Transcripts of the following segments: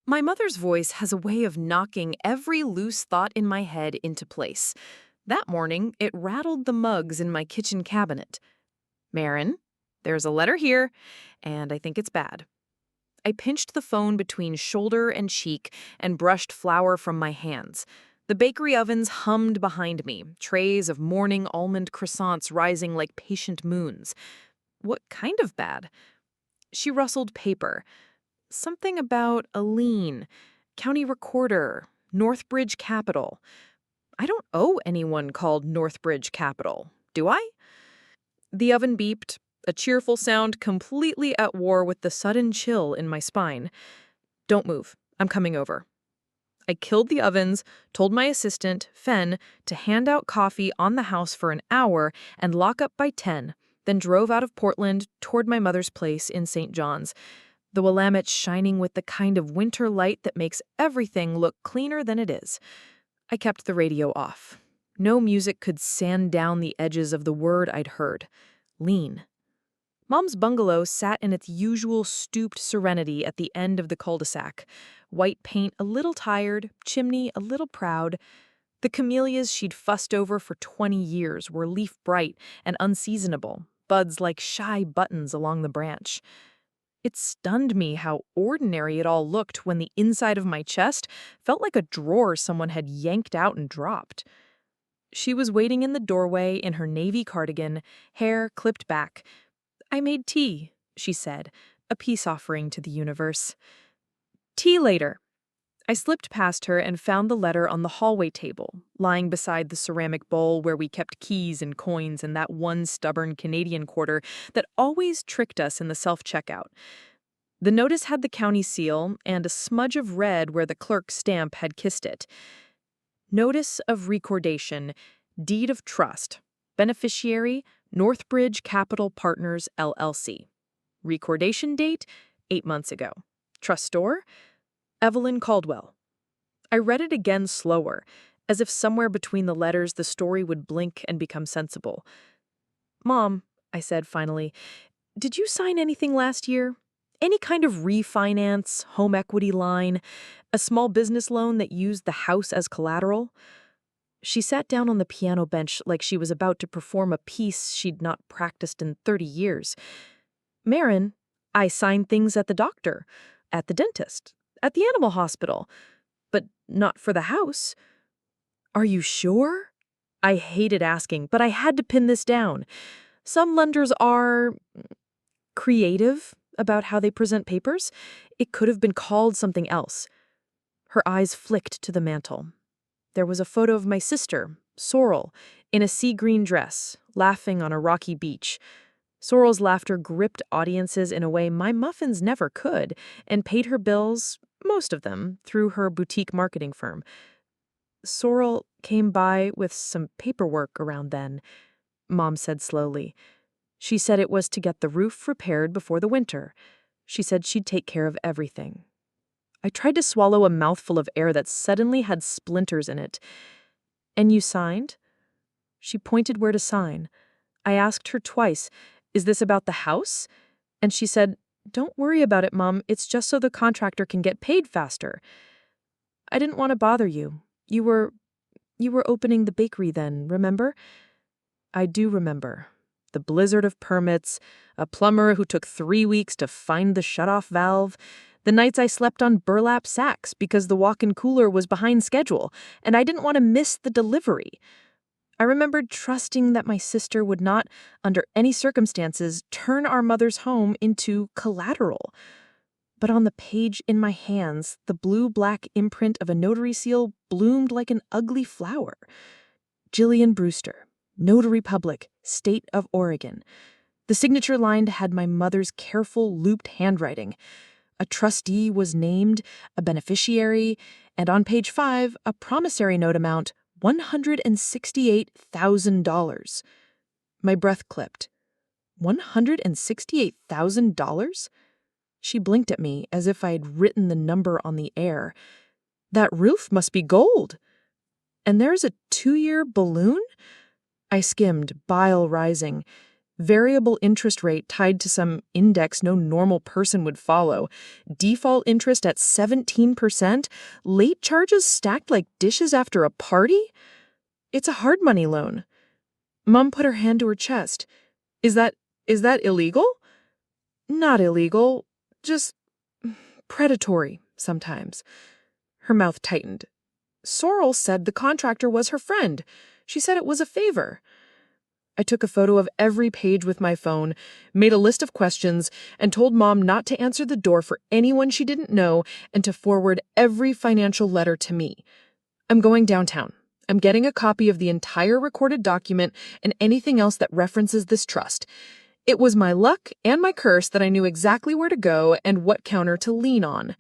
My mother's voice has a way of knocking every loose thought in my head into place. That morning, it rattled the mugs in my kitchen cabinet. Marin, there's a letter here, and I think it's bad. I pinched the phone between shoulder and cheek and brushed flour from my hands. The bakery ovens hummed behind me, trays of morning almond croissants rising like patient moons. What kind of bad? She rustled paper. Something about a lien, county recorder, Northbridge Capital. I don't owe anyone called Northbridge Capital, do I? The oven beeped, a cheerful sound completely at war with the sudden chill in my spine. Don't move. I'm coming over. I killed the ovens, told my assistant, Fen, to hand out coffee on the house for an hour and lock up by 10, then drove out of Portland toward my mother's place in St. John's, the Willamette shining with the kind of winter light that makes everything look cleaner than it is. I kept the radio off. No music could sand down the edges of the word I'd heard. Lien. Mom's bungalow sat in its usual stooped serenity at the end of the cul-de-sac. White paint a little tired, chimney a little proud. The camellias she'd fussed over for 20 years were leaf-bright and unseasonable, buds like shy buttons along the branch. It stunned me how ordinary it all looked when the inside of my chest felt like a drawer someone had yanked out and dropped. She was waiting in the doorway in her navy cardigan, hair clipped back. "I made tea," she said, a peace offering to the universe. "Tea later." I slipped past her and found the letter on the hallway table, lying beside the ceramic bowl where we kept keys and coins and that one stubborn Canadian quarter that always tricked us in the self-checkout. The notice had the county seal and a smudge of red where the clerk's stamp had kissed it. Notice of recordation, deed of trust, beneficiary, Northbridge Capital Partners, LLC. Recordation date, 8 months ago. Trustor, Evelyn Caldwell. I read it again slower, as if somewhere between the letters the story would blink and become sensible. "Mom," I said finally, "did you sign anything last year? Any kind of refinance, home equity line, a small business loan that used the house as collateral?" She sat down on the piano bench like she was about to perform a piece she'd not practiced in 30 years. "Marin, I signed things at the doctor, at the dentist, at the animal hospital, but not for the house." "Are you sure?" I hated asking, but I had to pin this down. Some lenders are creative about how they present papers. It could have been called something else. Her eyes flicked to the mantel. There was a photo of my sister, Sorrel, in a sea-green dress, laughing on a rocky beach. Sorrel's laughter gripped audiences in a way my muffins never could, and paid her bills, most of them, through her boutique marketing firm. "Sorrel came by with some paperwork around then," Mom said slowly. "She said it was to get the roof repaired before the winter. She said she'd take care of everything." I tried to swallow a mouthful of air that suddenly had splinters in it. "And you signed?" She pointed where to sign. I asked her twice, "Is this about the house?" And she said, "Don't worry about it, Mom. It's just so the contractor can get paid faster." "I didn't want to bother you. You were opening the bakery then, remember?" I do remember. The blizzard of permits, a plumber who took 3 weeks to find the shutoff valve, the nights I slept on burlap sacks because the walk-in cooler was behind schedule, and I didn't want to miss the delivery. I remembered trusting that my sister would not, under any circumstances, turn our mother's home into collateral. But on the page in my hands, the blue-black imprint of a notary seal bloomed like an ugly flower. Jillian Brewster, Notary Public, State of Oregon. The signature line had my mother's careful, looped handwriting. A trustee was named, a beneficiary, and on page 5, a promissory note amount, $168,000. My breath clipped. $168,000? She blinked at me as if I had written the number on the air. "That roof must be gold. And there's a 2-year balloon?" I skimmed, bile rising. Variable interest rate tied to some index no normal person would follow. Default interest at 17%. Late charges stacked like dishes after a party? It's a hard money loan. Mom put her hand to her chest. Is that illegal? Not illegal. Just predatory sometimes. Her mouth tightened. Sorrel said the contractor was her friend. She said it was a favor. I took a photo of every page with my phone, made a list of questions, and told Mom not to answer the door for anyone she didn't know and to forward every financial letter to me. I'm going downtown. I'm getting a copy of the entire recorded document and anything else that references this trust. It was my luck and my curse that I knew exactly where to go and what counter to lean on.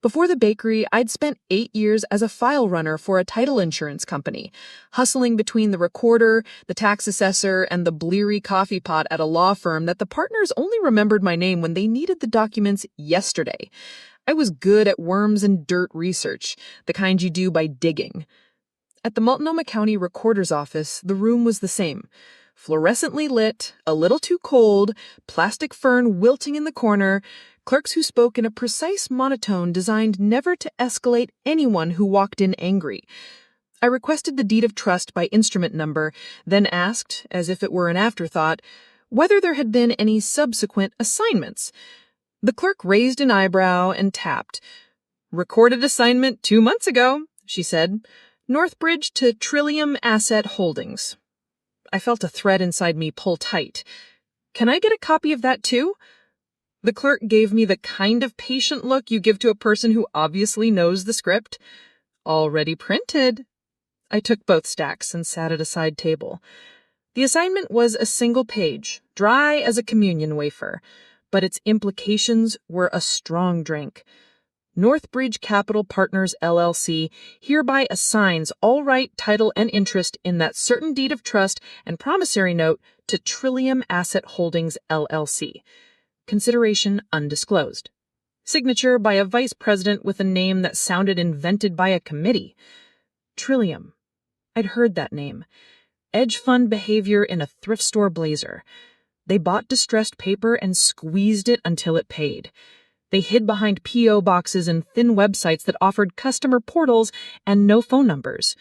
Before the bakery, I'd spent 8 years as a file runner for a title insurance company, hustling between the recorder, the tax assessor, and the bleary coffee pot at a law firm that the partners only remembered my name when they needed the documents yesterday. I was good at worms and dirt research, the kind you do by digging. At the Multnomah County Recorder's office, the room was the same. Fluorescently lit, a little too cold, plastic fern wilting in the corner, clerks who spoke in a precise monotone designed never to escalate anyone who walked in angry. I requested the deed of trust by instrument number, then asked, as if it were an afterthought, whether there had been any subsequent assignments. The clerk raised an eyebrow and tapped. "Recorded assignment 2 months ago," she said. "Northbridge to Trillium Asset Holdings." I felt a thread inside me pull tight. "Can I get a copy of that too?" The clerk gave me the kind of patient look you give to a person who obviously knows the script. "Already printed." I took both stacks and sat at a side table. The assignment was a single page, dry as a communion wafer, but its implications were a strong drink. Northbridge Capital Partners, LLC, hereby assigns all right, title, and interest in that certain deed of trust and promissory note to Trillium Asset Holdings, LLC. Consideration undisclosed. Signature by a vice president with a name that sounded invented by a committee. Trillium. I'd heard that name. Hedge fund behavior in a thrift store blazer. They bought distressed paper and squeezed it until it paid. They hid behind P.O. boxes and thin websites that offered customer portals and no phone numbers.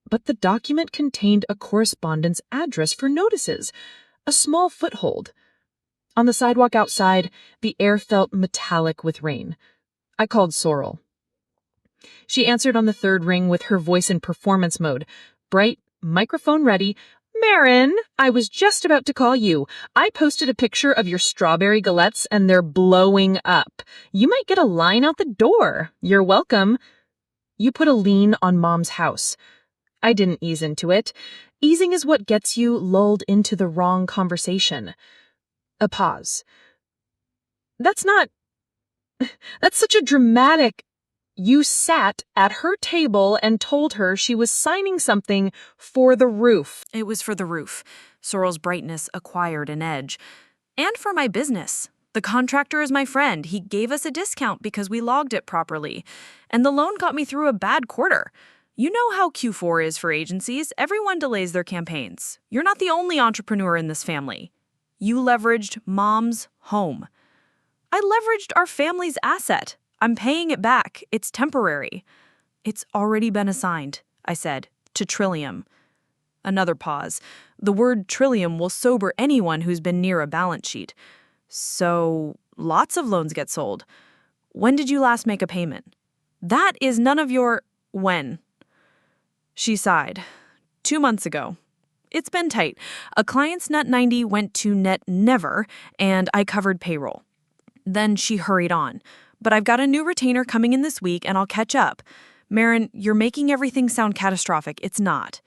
But the document contained a correspondence address for notices, a small foothold. On the sidewalk outside, the air felt metallic with rain. I called Sorrel. She answered on the third ring with her voice in performance mode, bright, microphone ready. "Marin, I was just about to call you. I posted a picture of your strawberry galettes and they're blowing up. You might get a line out the door. You're welcome." "You put a lien on Mom's house." I didn't ease into it. Easing is what gets you lulled into the wrong conversation. A pause. That's such a dramatic... You sat at her table and told her she was signing something for the roof. It was for the roof. Sorrel's brightness acquired an edge. And for my business. The contractor is my friend. He gave us a discount because we logged it properly. And the loan got me through a bad quarter. You know how Q4 is for agencies. Everyone delays their campaigns. You're not the only entrepreneur in this family. You leveraged Mom's home. I leveraged our family's asset. I'm paying it back. It's temporary. It's already been assigned, I said, to Trillium. Another pause. The word Trillium will sober anyone who's been near a balance sheet. So, lots of loans get sold. When did you last make a payment? That is none of your... When? She sighed. 2 months ago. It's been tight. A client's net 90 went to net never, and I covered payroll. Then she hurried on. But I've got a new retainer coming in this week, and I'll catch up. Marin, you're making everything sound catastrophic. It's not.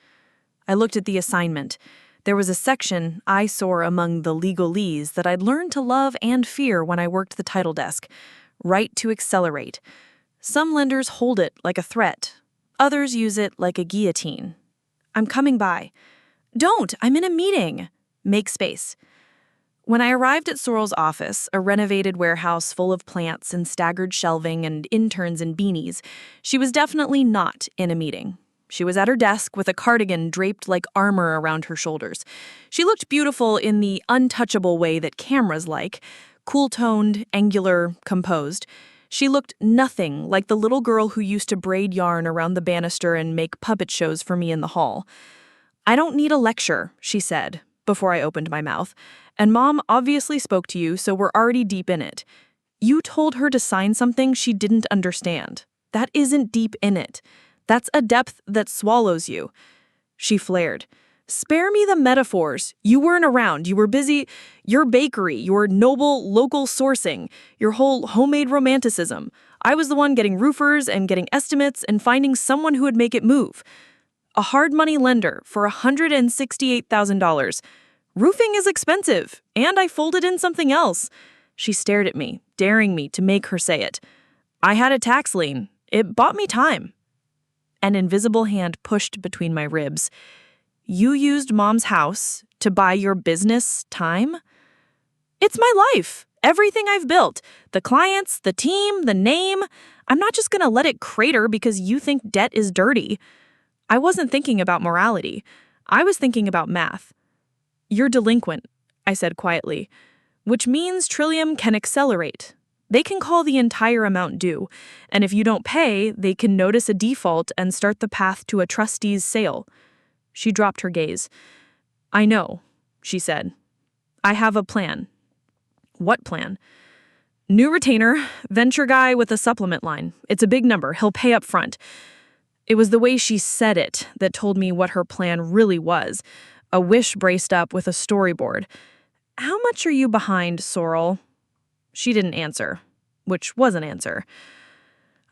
I looked at the assignment. There was a section I saw among the legalese that I'd learned to love and fear when I worked the title desk. Right to accelerate. Some lenders hold it like a threat. Others use it like a guillotine. I'm coming by. Don't! I'm in a meeting. Make space. When I arrived at Sorrel's office, a renovated warehouse full of plants and staggered shelving and interns in beanies, she was definitely not in a meeting. She was at her desk with a cardigan draped like armor around her shoulders. She looked beautiful in the untouchable way that cameras like, cool-toned, angular, composed. She looked nothing like the little girl who used to braid yarn around the banister and make puppet shows for me in the hall. "I don't need a lecture," she said, before I opened my mouth. "And Mom obviously spoke to you, so we're already deep in it. You told her to sign something she didn't understand. That isn't deep in it. That's a depth that swallows you." She flared. "Spare me the metaphors. You weren't around. You were busy. Your bakery, your noble local sourcing, your whole homemade romanticism. I was the one getting roofers and getting estimates and finding someone who would make it move. A hard money lender for $168,000. Roofing is expensive, and I folded in something else." She stared at me, daring me to make her say it. "I had a tax lien. It bought me time." An invisible hand pushed between my ribs. "You used Mom's house to buy your business time?" "It's my life. Everything I've built. The clients, the team, the name. I'm not just gonna let it crater because you think debt is dirty." I wasn't thinking about morality. I was thinking about math. "You're delinquent," I said quietly, "which means Trillium can accelerate. They can call the entire amount due, and if you don't pay, they can notice a default and start the path to a trustee's sale." She dropped her gaze. "I know," she said. "I have a plan." "What plan?" "New retainer, venture guy with a supplement line. It's a big number. He'll pay up front." It was the way she said it that told me what her plan really was. A wish braced up with a storyboard. "How much are you behind, Sorrel?" She didn't answer, which was an answer.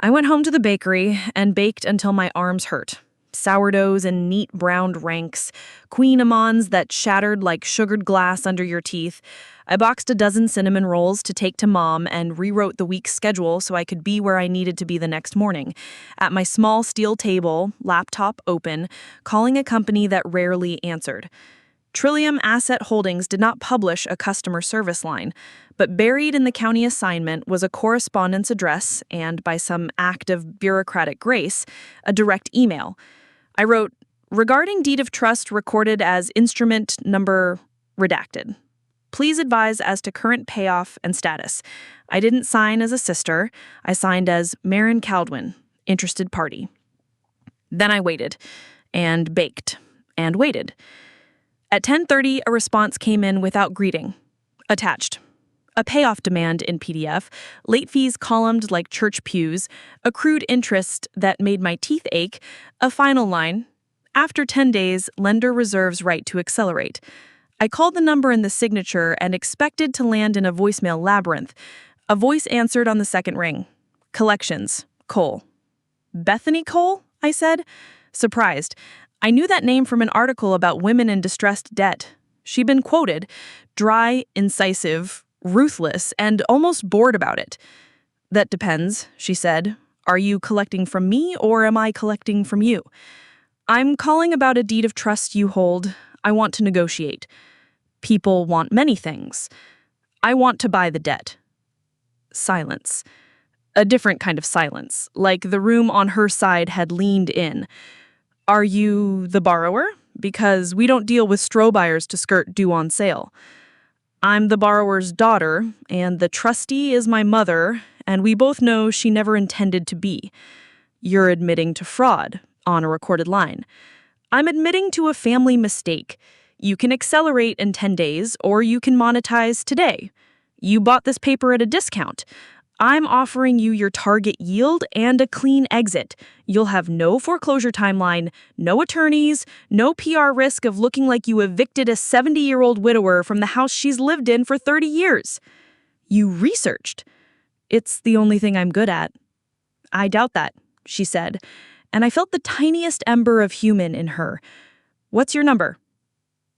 I went home to the bakery and baked until my arms hurt. Sourdoughs in neat browned ranks, queen amans that shattered like sugared glass under your teeth. I boxed a dozen cinnamon rolls to take to Mom and rewrote the week's schedule so I could be where I needed to be the next morning. At my small steel table, laptop open, calling a company that rarely answered. Trillium Asset Holdings did not publish a customer service line, but buried in the county assignment was a correspondence address and, by some act of bureaucratic grace, a direct email. I wrote, "Regarding deed of trust recorded as instrument number redacted. Please advise as to current payoff and status. I didn't sign as a sister. I signed as Marin Caldwin, interested party." Then I waited, and baked, and waited. At 10:30, a response came in without greeting. Attached. A payoff demand in PDF, late fees columned like church pews, accrued interest that made my teeth ache, a final line. After 10 days, lender reserves right to accelerate. I called the number in the signature and expected to land in a voicemail labyrinth. A voice answered on the second ring. "Collections, Cole." "Bethany Cole?" I said, surprised. I knew that name from an article about women in distressed debt. She'd been quoted, dry, incisive, ruthless, and almost bored about it. "That depends," she said. "Are you collecting from me or am I collecting from you?" "I'm calling about a deed of trust you hold. I want to negotiate." "People want many things." "I want to buy the debt." Silence. A different kind of silence, like the room on her side had leaned in. "Are you the borrower? Because we don't deal with straw buyers to skirt due on sale." "I'm the borrower's daughter, and the trustee is my mother, and we both know she never intended to be." "You're admitting to fraud on a recorded line." "I'm admitting to a family mistake. You can accelerate in 10 days, or you can monetize today. You bought this paper at a discount. I'm offering you your target yield and a clean exit. You'll have no foreclosure timeline, no attorneys, no PR risk of looking like you evicted a 70-year-old widower from the house she's lived in for 30 years. You researched. It's the only thing I'm good at." "I doubt that," she said, and I felt the tiniest ember of human in her. "What's your number?"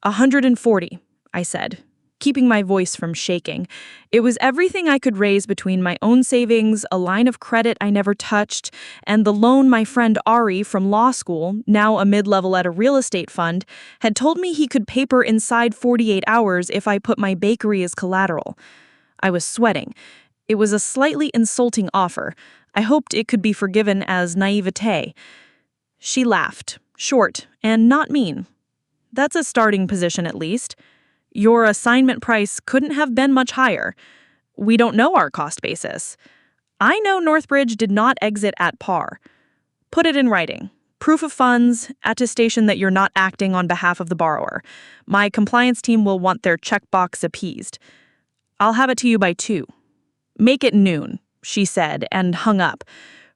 140, I said, keeping my voice from shaking. It was everything I could raise between my own savings, a line of credit I never touched, and the loan my friend Ari from law school, now a mid-level at a real estate fund, had told me he could paper inside 48 hours if I put my bakery as collateral. I was sweating. It was a slightly insulting offer. I hoped it could be forgiven as naivete. She laughed, short and not mean. That's a starting position at least. Your assignment price couldn't have been much higher. We don't know our cost basis. I know Northbridge did not exit at par. Put it in writing. Proof of funds, attestation that you're not acting on behalf of the borrower. My compliance team will want their checkbox appeased. I'll have it to you by 2. Make it noon, she said, and hung up.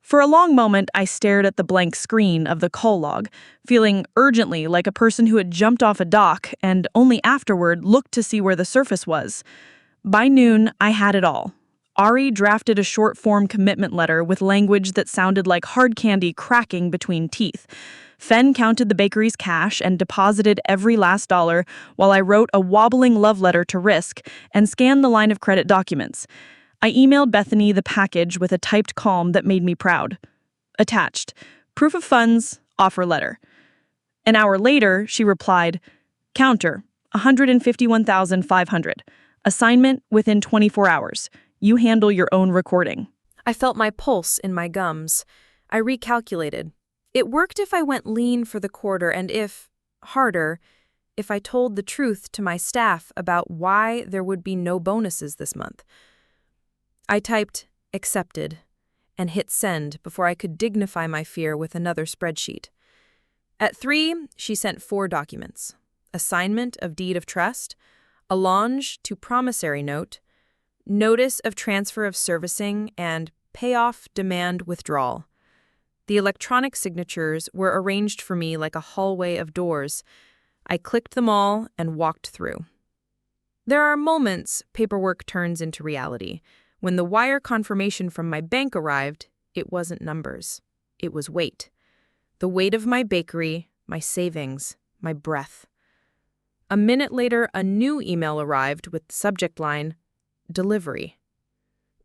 For a long moment, I stared at the blank screen of the call log, feeling urgently like a person who had jumped off a dock and only afterward looked to see where the surface was. By noon, I had it all. Ari drafted a short-form commitment letter with language that sounded like hard candy cracking between teeth. Fen counted the bakery's cash and deposited every last dollar while I wrote a wobbling love letter to Risk and scanned the line of credit documents. I emailed Bethany the package with a typed calm that made me proud. Attached, proof of funds, offer letter. An hour later, she replied, counter, 151,500. Assignment within 24 hours. You handle your own recording. I felt my pulse in my gums. I recalculated. It worked if I went lean for the quarter and harder, if I told the truth to my staff about why there would be no bonuses this month. I typed accepted and hit send before I could dignify my fear with another spreadsheet. At 3, she sent 4 documents: assignment of deed of trust, allonge to promissory note, notice of transfer of servicing, and payoff demand withdrawal. The electronic signatures were arranged for me like a hallway of doors. I clicked them all and walked through. There are moments paperwork turns into reality. When the wire confirmation from my bank arrived, it wasn't numbers. It was weight. The weight of my bakery, my savings, my breath. A minute later, a new email arrived with the subject line, delivery.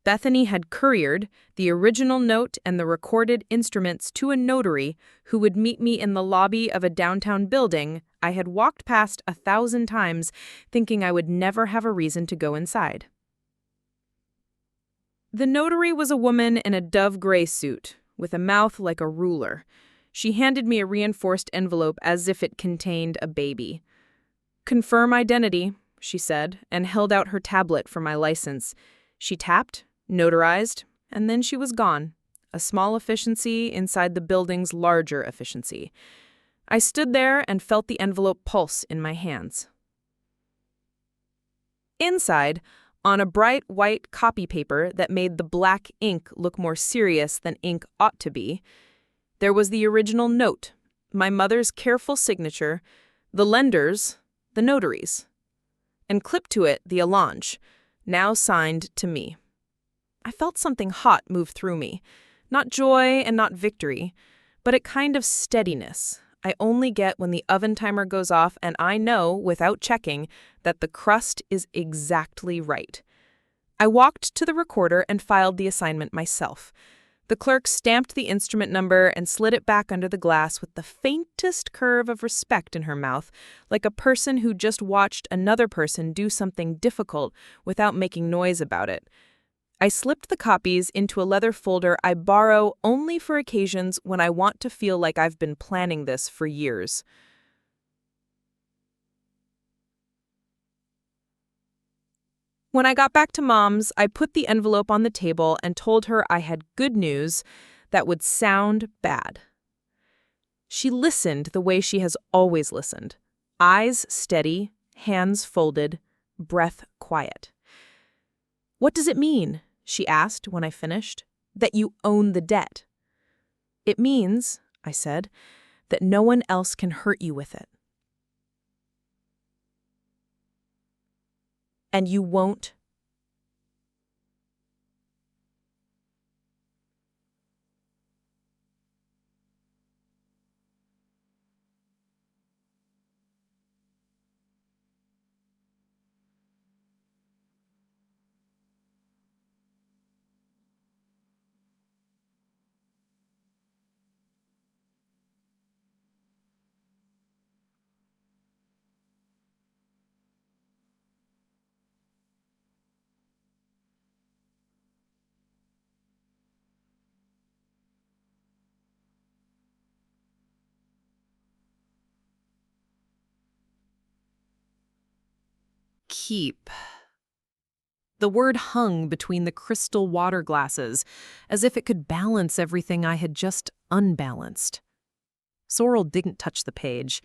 Bethany had couriered the original note and the recorded instruments to a notary who would meet me in the lobby of a downtown building I had walked past 1,000 times, thinking I would never have a reason to go inside. The notary was a woman in a dove-gray suit, with a mouth like a ruler. She handed me a reinforced envelope as if it contained a baby. Confirm identity, she said, and held out her tablet for my license. She tapped, notarized, and then she was gone, a small efficiency inside the building's larger efficiency. I stood there and felt the envelope pulse in my hands. Inside, on a bright white copy paper that made the black ink look more serious than ink ought to be, there was the original note, my mother's careful signature, the lender's, the notary's, and clipped to it the allonge, now signed to me. I felt something hot move through me, not joy and not victory, but a kind of steadiness I only get when the oven timer goes off and I know, without checking, that the crust is exactly right. I walked to the recorder and filed the assignment myself. The clerk stamped the instrument number and slid it back under the glass with the faintest curve of respect in her mouth, like a person who just watched another person do something difficult without making noise about it. I slipped the copies into a leather folder I borrow only for occasions when I want to feel like I've been planning this for years. When I got back to Mom's, I put the envelope on the table and told her I had good news that would sound bad. She listened the way she has always listened. Eyes steady, hands folded, breath quiet. "What does it mean?" she asked when I finished. "That you own the debt." "It means," I said, "that no one else can hurt you with it." "And you won't?" keep. The word hung between the crystal water glasses, as if it could balance everything I had just unbalanced. Sorrel didn't touch the page.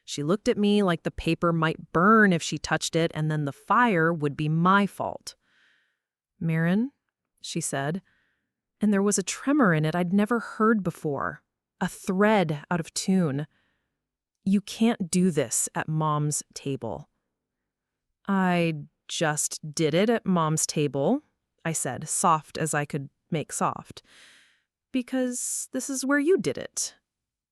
She looked at me like the paper might burn if she touched it, and then the fire would be my fault. "Mirren," she said, and there was a tremor in it I'd never heard before, a thread out of tune. "You can't do this at Mom's table." "I just did it at Mom's table," I said, soft as I could make soft. "Because this is where you did it.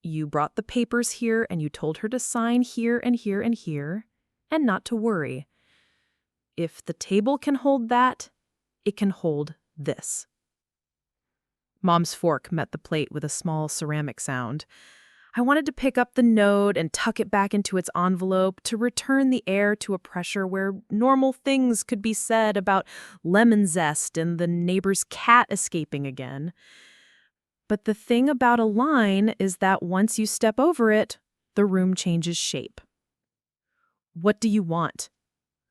You brought the papers here and you told her to sign here and here and here, and not to worry. If the table can hold that, it can hold this." Mom's fork met the plate with a small ceramic sound. I wanted to pick up the note and tuck it back into its envelope to return the air to a pressure where normal things could be said about lemon zest and the neighbor's cat escaping again. But the thing about a line is that once you step over it, the room changes shape. "What do you want?"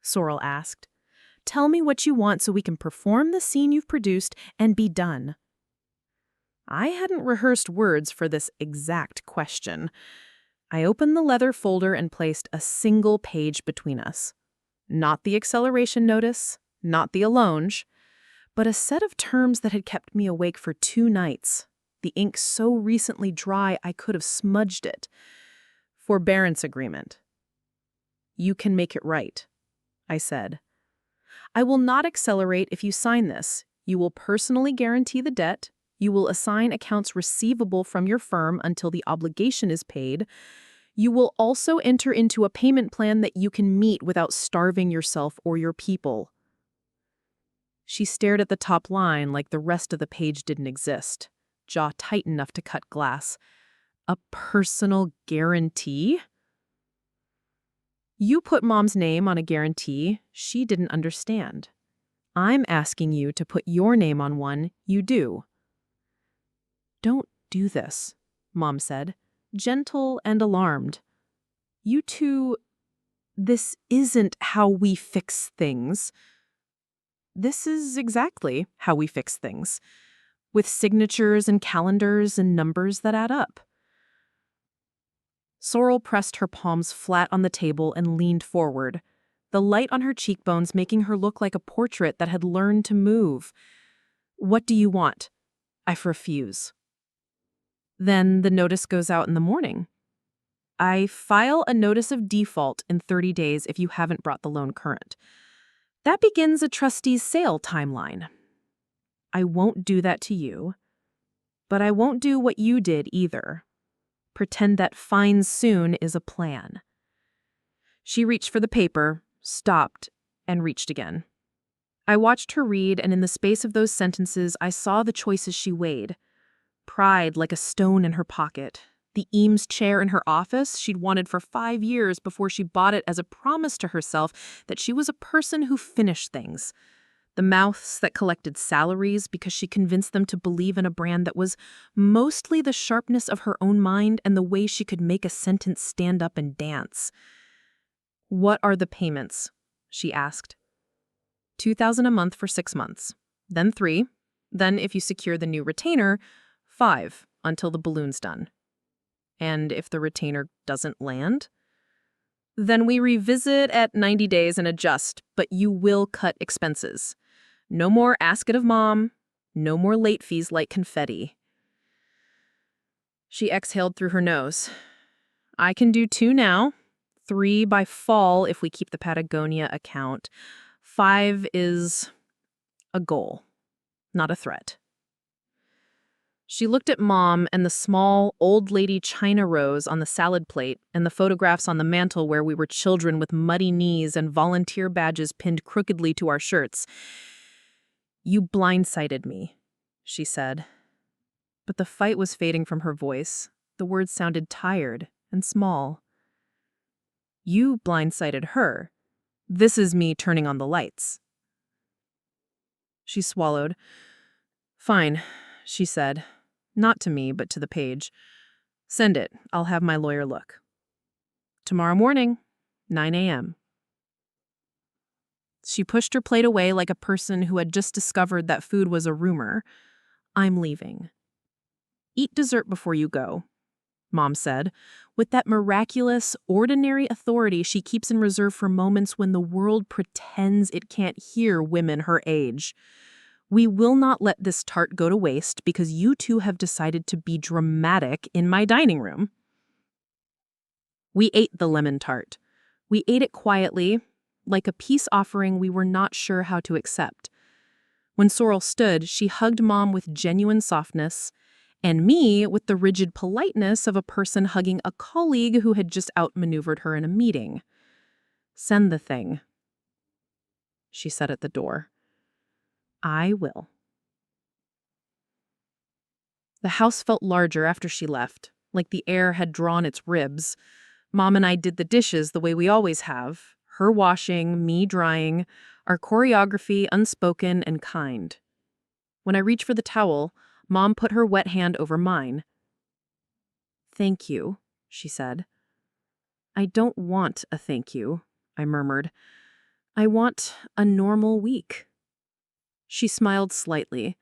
Sorrel asked. "Tell me what you want so we can perform the scene you've produced and be done." I hadn't rehearsed words for this exact question. I opened the leather folder and placed a single page between us. Not the acceleration notice, not the allonge, but a set of terms that had kept me awake for 2 nights, the ink so recently dry I could have smudged it. Forbearance agreement. "You can make it right," I said. "I will not accelerate if you sign this. You will personally guarantee the debt. You will assign accounts receivable from your firm until the obligation is paid. You will also enter into a payment plan that you can meet without starving yourself or your people." She stared at the top line like the rest of the page didn't exist, jaw tight enough to cut glass. "A personal guarantee?" "You put Mom's name on a guarantee she didn't understand. I'm asking you to put your name on one you do." "Don't do this," Mom said, gentle and alarmed. "You two, this isn't how we fix things." "This is exactly how we fix things, with signatures and calendars and numbers that add up." Sorrel pressed her palms flat on the table and leaned forward, the light on her cheekbones making her look like a portrait that had learned to move. "What do you want?" I refuse. "Then the notice goes out in the morning. I file a notice of default in 30 days if you haven't brought the loan current. That begins a trustee's sale timeline. I won't do that to you, but I won't do what you did either. Pretend that fine soon is a plan." She reached for the paper, stopped, and reached again. I watched her read, and in the space of those sentences, I saw the choices she weighed. Pride like a stone in her pocket. The Eames chair in her office she'd wanted for 5 years before she bought it as a promise to herself that she was a person who finished things. The mouths that collected salaries because she convinced them to believe in a brand that was mostly the sharpness of her own mind and the way she could make a sentence stand up and dance. "What are the payments?" she asked. $2,000 a month for 6 months, then 3, then if you secure the new retainer, 5 until the balloon's done. And if the retainer doesn't land? Then we revisit at 90 days and adjust, but you will cut expenses. No more ask it of Mom, no more late fees like confetti. She exhaled through her nose. "I can do 2 now, 3 by fall if we keep the Patagonia account. 5 is a goal, not a threat." She looked at Mom and the small, old lady china rose on the salad plate and the photographs on the mantel where we were children with muddy knees and volunteer badges pinned crookedly to our shirts. "You blindsided me," she said. But the fight was fading from her voice. The words sounded tired and small. "You blindsided her. This is me turning on the lights." She swallowed. "Fine," she said. Not to me, but to the page. "Send it. I'll have my lawyer look. Tomorrow morning, 9 a.m. She pushed her plate away like a person who had just discovered that food was a rumor. I'm leaving. Eat dessert before you go, Mom said, with that miraculous, ordinary authority she keeps in reserve for moments when the world pretends it can't hear women her age. We will not let this tart go to waste because you two have decided to be dramatic in my dining room. We ate the lemon tart. We ate it quietly, like a peace offering we were not sure how to accept. When Sorrel stood, she hugged Mom with genuine softness, and me with the rigid politeness of a person hugging a colleague who had just outmaneuvered her in a meeting. Send the thing, she said at the door. I will. The house felt larger after she left, like the air had drawn its ribs. Mom and I did the dishes the way we always have, her washing, me drying, our choreography unspoken and kind. When I reached for the towel, Mom put her wet hand over mine. Thank you, she said. I don't want a thank you, I murmured. I want a normal week. She smiled slightly.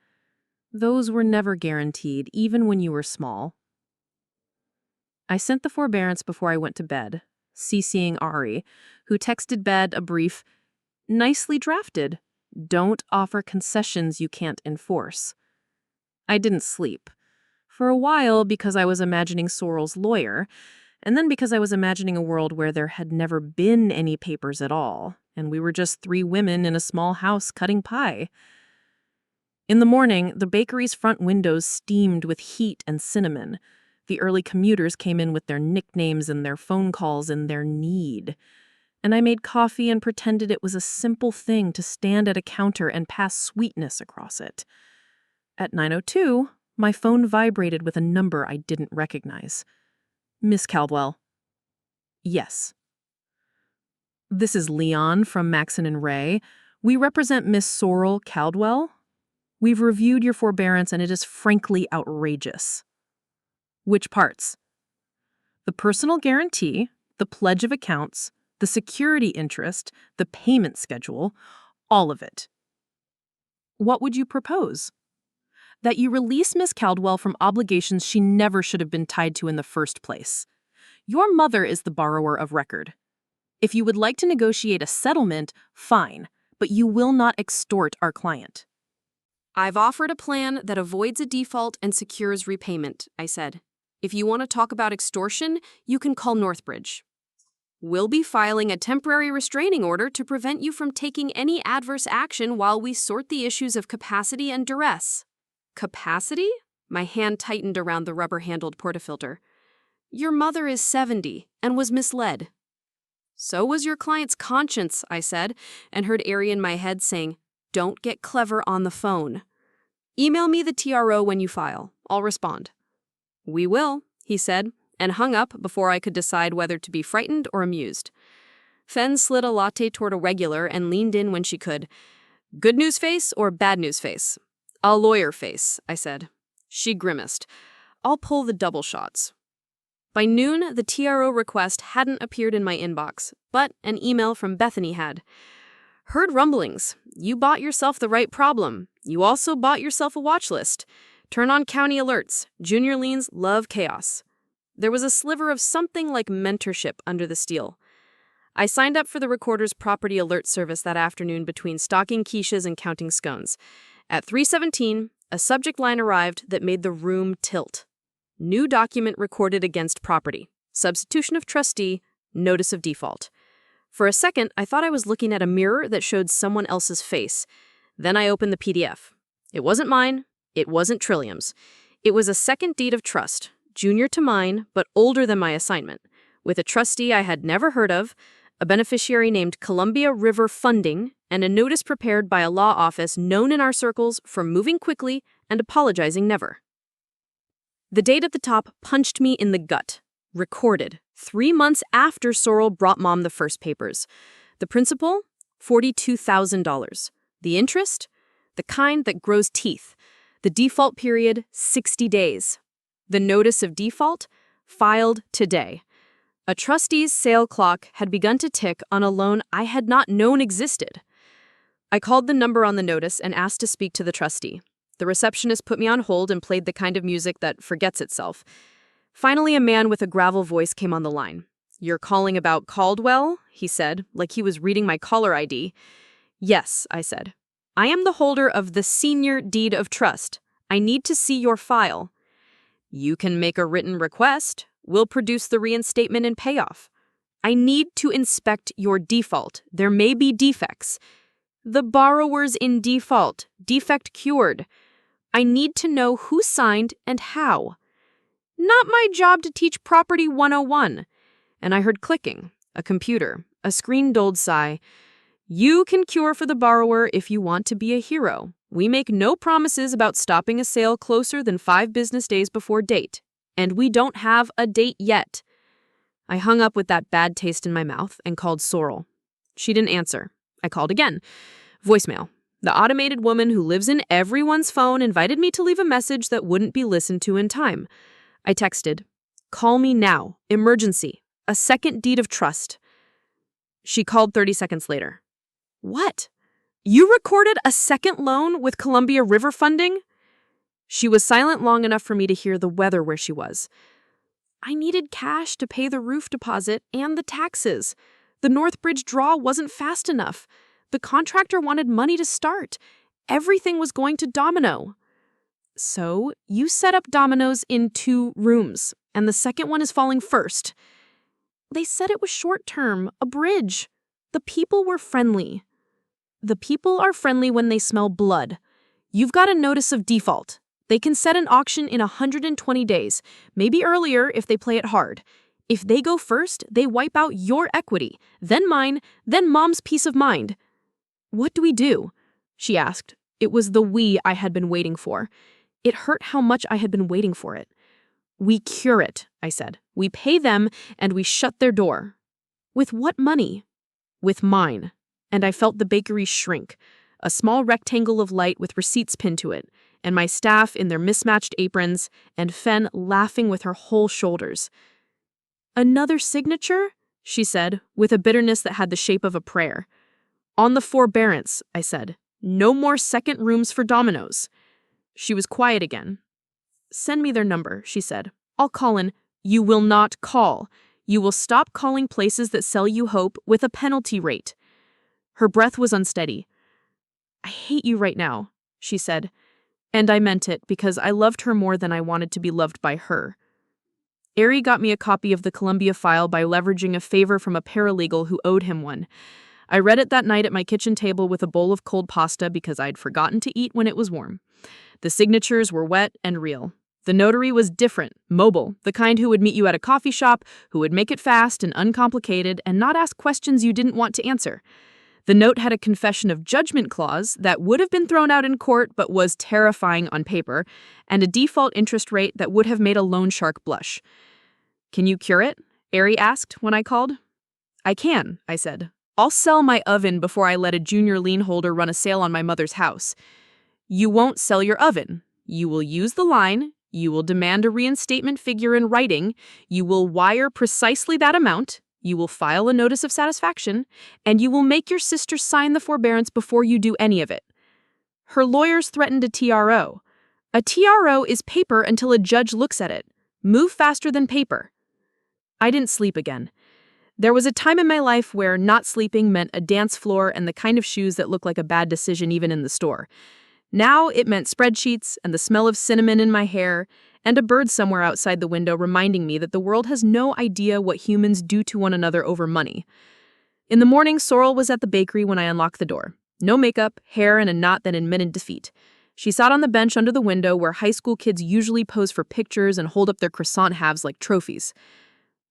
Those were never guaranteed, even when you were small. I sent the forbearance before I went to bed, CCing Ari, who texted Bed a brief, nicely drafted, don't offer concessions you can't enforce. I didn't sleep. For a while because I was imagining Sorrel's lawyer, and then because I was imagining a world where there had never been any papers at all, and we were just 3 women in a small house cutting pie. In the morning, the bakery's front windows steamed with heat and cinnamon. The early commuters came in with their nicknames and their phone calls and their need. And I made coffee and pretended it was a simple thing to stand at a counter and pass sweetness across it. At 9:02, my phone vibrated with a number I didn't recognize. Miss Caldwell. Yes. This is Lien from Maxon and Ray. We represent Miss Sorrel Caldwell. We've reviewed your forbearance and it is frankly outrageous. Which parts? The personal guarantee, the pledge of accounts, the security interest, the payment schedule, all of it. What would you propose? That you release Miss Caldwell from obligations she never should have been tied to in the first place. Your mother is the borrower of record. If you would like to negotiate a settlement, fine, but you will not extort our client. I've offered a plan that avoids a default and secures repayment, I said. If you want to talk about extortion, you can call Northbridge. We'll be filing a temporary restraining order to prevent you from taking any adverse action while we sort the issues of capacity and duress. Capacity? My hand tightened around the rubber-handled portafilter. Your mother is 70 and was misled. So was your client's conscience, I said, and heard Ari in my head saying, don't get clever on the phone. Email me the TRO when you file. I'll respond. We will, he said, and hung up before I could decide whether to be frightened or amused. Fen slid a latte toward a regular and leaned in when she could. Good news face or bad news face? A lawyer face, I said. She grimaced. I'll pull the double shots. By noon, the TRO request hadn't appeared in my inbox, but an email from Bethany had. Heard rumblings. You bought yourself the right problem. You also bought yourself a watch list. Turn on county alerts. Junior liens love chaos. There was a sliver of something like mentorship under the steel. I signed up for the recorder's property alert service that afternoon between stocking quiches and counting scones. At 3:17, a subject line arrived that made the room tilt. New document recorded against property. Substitution of trustee. Notice of default. For a second, I thought I was looking at a mirror that showed someone else's face. Then I opened the PDF. It wasn't mine. It wasn't Trillium's. It was a second deed of trust, junior to mine, but older than my assignment, with a trustee I had never heard of, a beneficiary named Columbia River Funding, and a notice prepared by a law office known in our circles for moving quickly and apologizing never. The date at the top punched me in the gut. Recorded, 3 months after Sorrel brought Mom the first papers. The principal? $42,000. The interest? The kind that grows teeth. The default period, 60 days. The notice of default? Filed today. A trustee's sale clock had begun to tick on a loan I had not known existed. I called the number on the notice and asked to speak to the trustee. The receptionist put me on hold and played the kind of music that forgets itself. Finally, a man with a gravel voice came on the line. "You're calling about Caldwell?" he said, like he was reading my caller ID. "Yes," I said. "I am the holder of the senior deed of trust. I need to see your file." "You can make a written request. We'll produce the reinstatement and payoff." "I need to inspect your default. There may be defects." "The borrower's in default. Defect cured." "I need to know who signed and how." "Not my job to teach Property 101. And I heard clicking, a computer, a screen-dulled sigh. "You can cure for the borrower if you want to be a hero. We make no promises about stopping a sale closer than 5 business days before date. And we don't have a date yet." I hung up with that bad taste in my mouth and called Sorrel. She didn't answer. I called again. Voicemail. The automated woman who lives in everyone's phone invited me to leave a message that wouldn't be listened to in time. I texted, "Call me now. Emergency. A second deed of trust." She called 30 seconds later. "What? You recorded a second loan with Columbia River funding?" She was silent long enough for me to hear the weather where she was. "I needed cash to pay the roof deposit and the taxes. The North Bridge draw wasn't fast enough. The contractor wanted money to start. Everything was going to domino." "So, you set up dominoes in 2 rooms, and the second one is falling first." "They said it was short-term, a bridge. The people were friendly." "The people are friendly when they smell blood. You've got a notice of default. They can set an auction in 120 days, maybe earlier if they play it hard. If they go first, they wipe out your equity, then mine, then Mom's peace of mind." "What do we do?" she asked. It was the "we" I had been waiting for. It hurt how much I had been waiting for it. "We cure it," I said. "We pay them, and we shut their door." "With what money?" "With mine." And I felt the bakery shrink, a small rectangle of light with receipts pinned to it, and my staff in their mismatched aprons, and Fen laughing with her whole shoulders. "Another signature?" she said, with a bitterness that had the shape of a prayer. "On the forbearance," I said. "No more second rooms for dominoes." She was quiet again. "Send me their number," she said. "I'll call in." "You will not call. You will stop calling places that sell you hope with a penalty rate." Her breath was unsteady. "I hate you right now," she said. And I meant it because I loved her more than I wanted to be loved by her. Ari got me a copy of the Columbia file by leveraging a favor from a paralegal who owed him one. I read it that night at my kitchen table with a bowl of cold pasta because I'd forgotten to eat when it was warm. The signatures were wet and real. The notary was different, mobile, the kind who would meet you at a coffee shop, who would make it fast and uncomplicated and not ask questions you didn't want to answer. The note had a confession of judgment clause that would have been thrown out in court but was terrifying on paper, and a default interest rate that would have made a loan shark blush. "Can you cure it?" Ari asked when I called. "I can," I said. "I'll sell my oven before I let a junior lien holder run a sale on my mother's house." "You won't sell your oven. You will use the line. You will demand a reinstatement figure in writing. You will wire precisely that amount. You will file a notice of satisfaction. And you will make your sister sign the forbearance before you do any of it." Her lawyers threatened a TRO. "A TRO is paper until a judge looks at it. Move faster than paper." I didn't sleep again. There was a time in my life where not sleeping meant a dance floor and the kind of shoes that look like a bad decision even in the store. Now it meant spreadsheets and the smell of cinnamon in my hair and a bird somewhere outside the window reminding me that the world has no idea what humans do to one another over money. In the morning, Sorrel was at the bakery when I unlocked the door. No makeup, hair, and a knot that admitted defeat. She sat on the bench under the window where high school kids usually pose for pictures and hold up their croissant halves like trophies.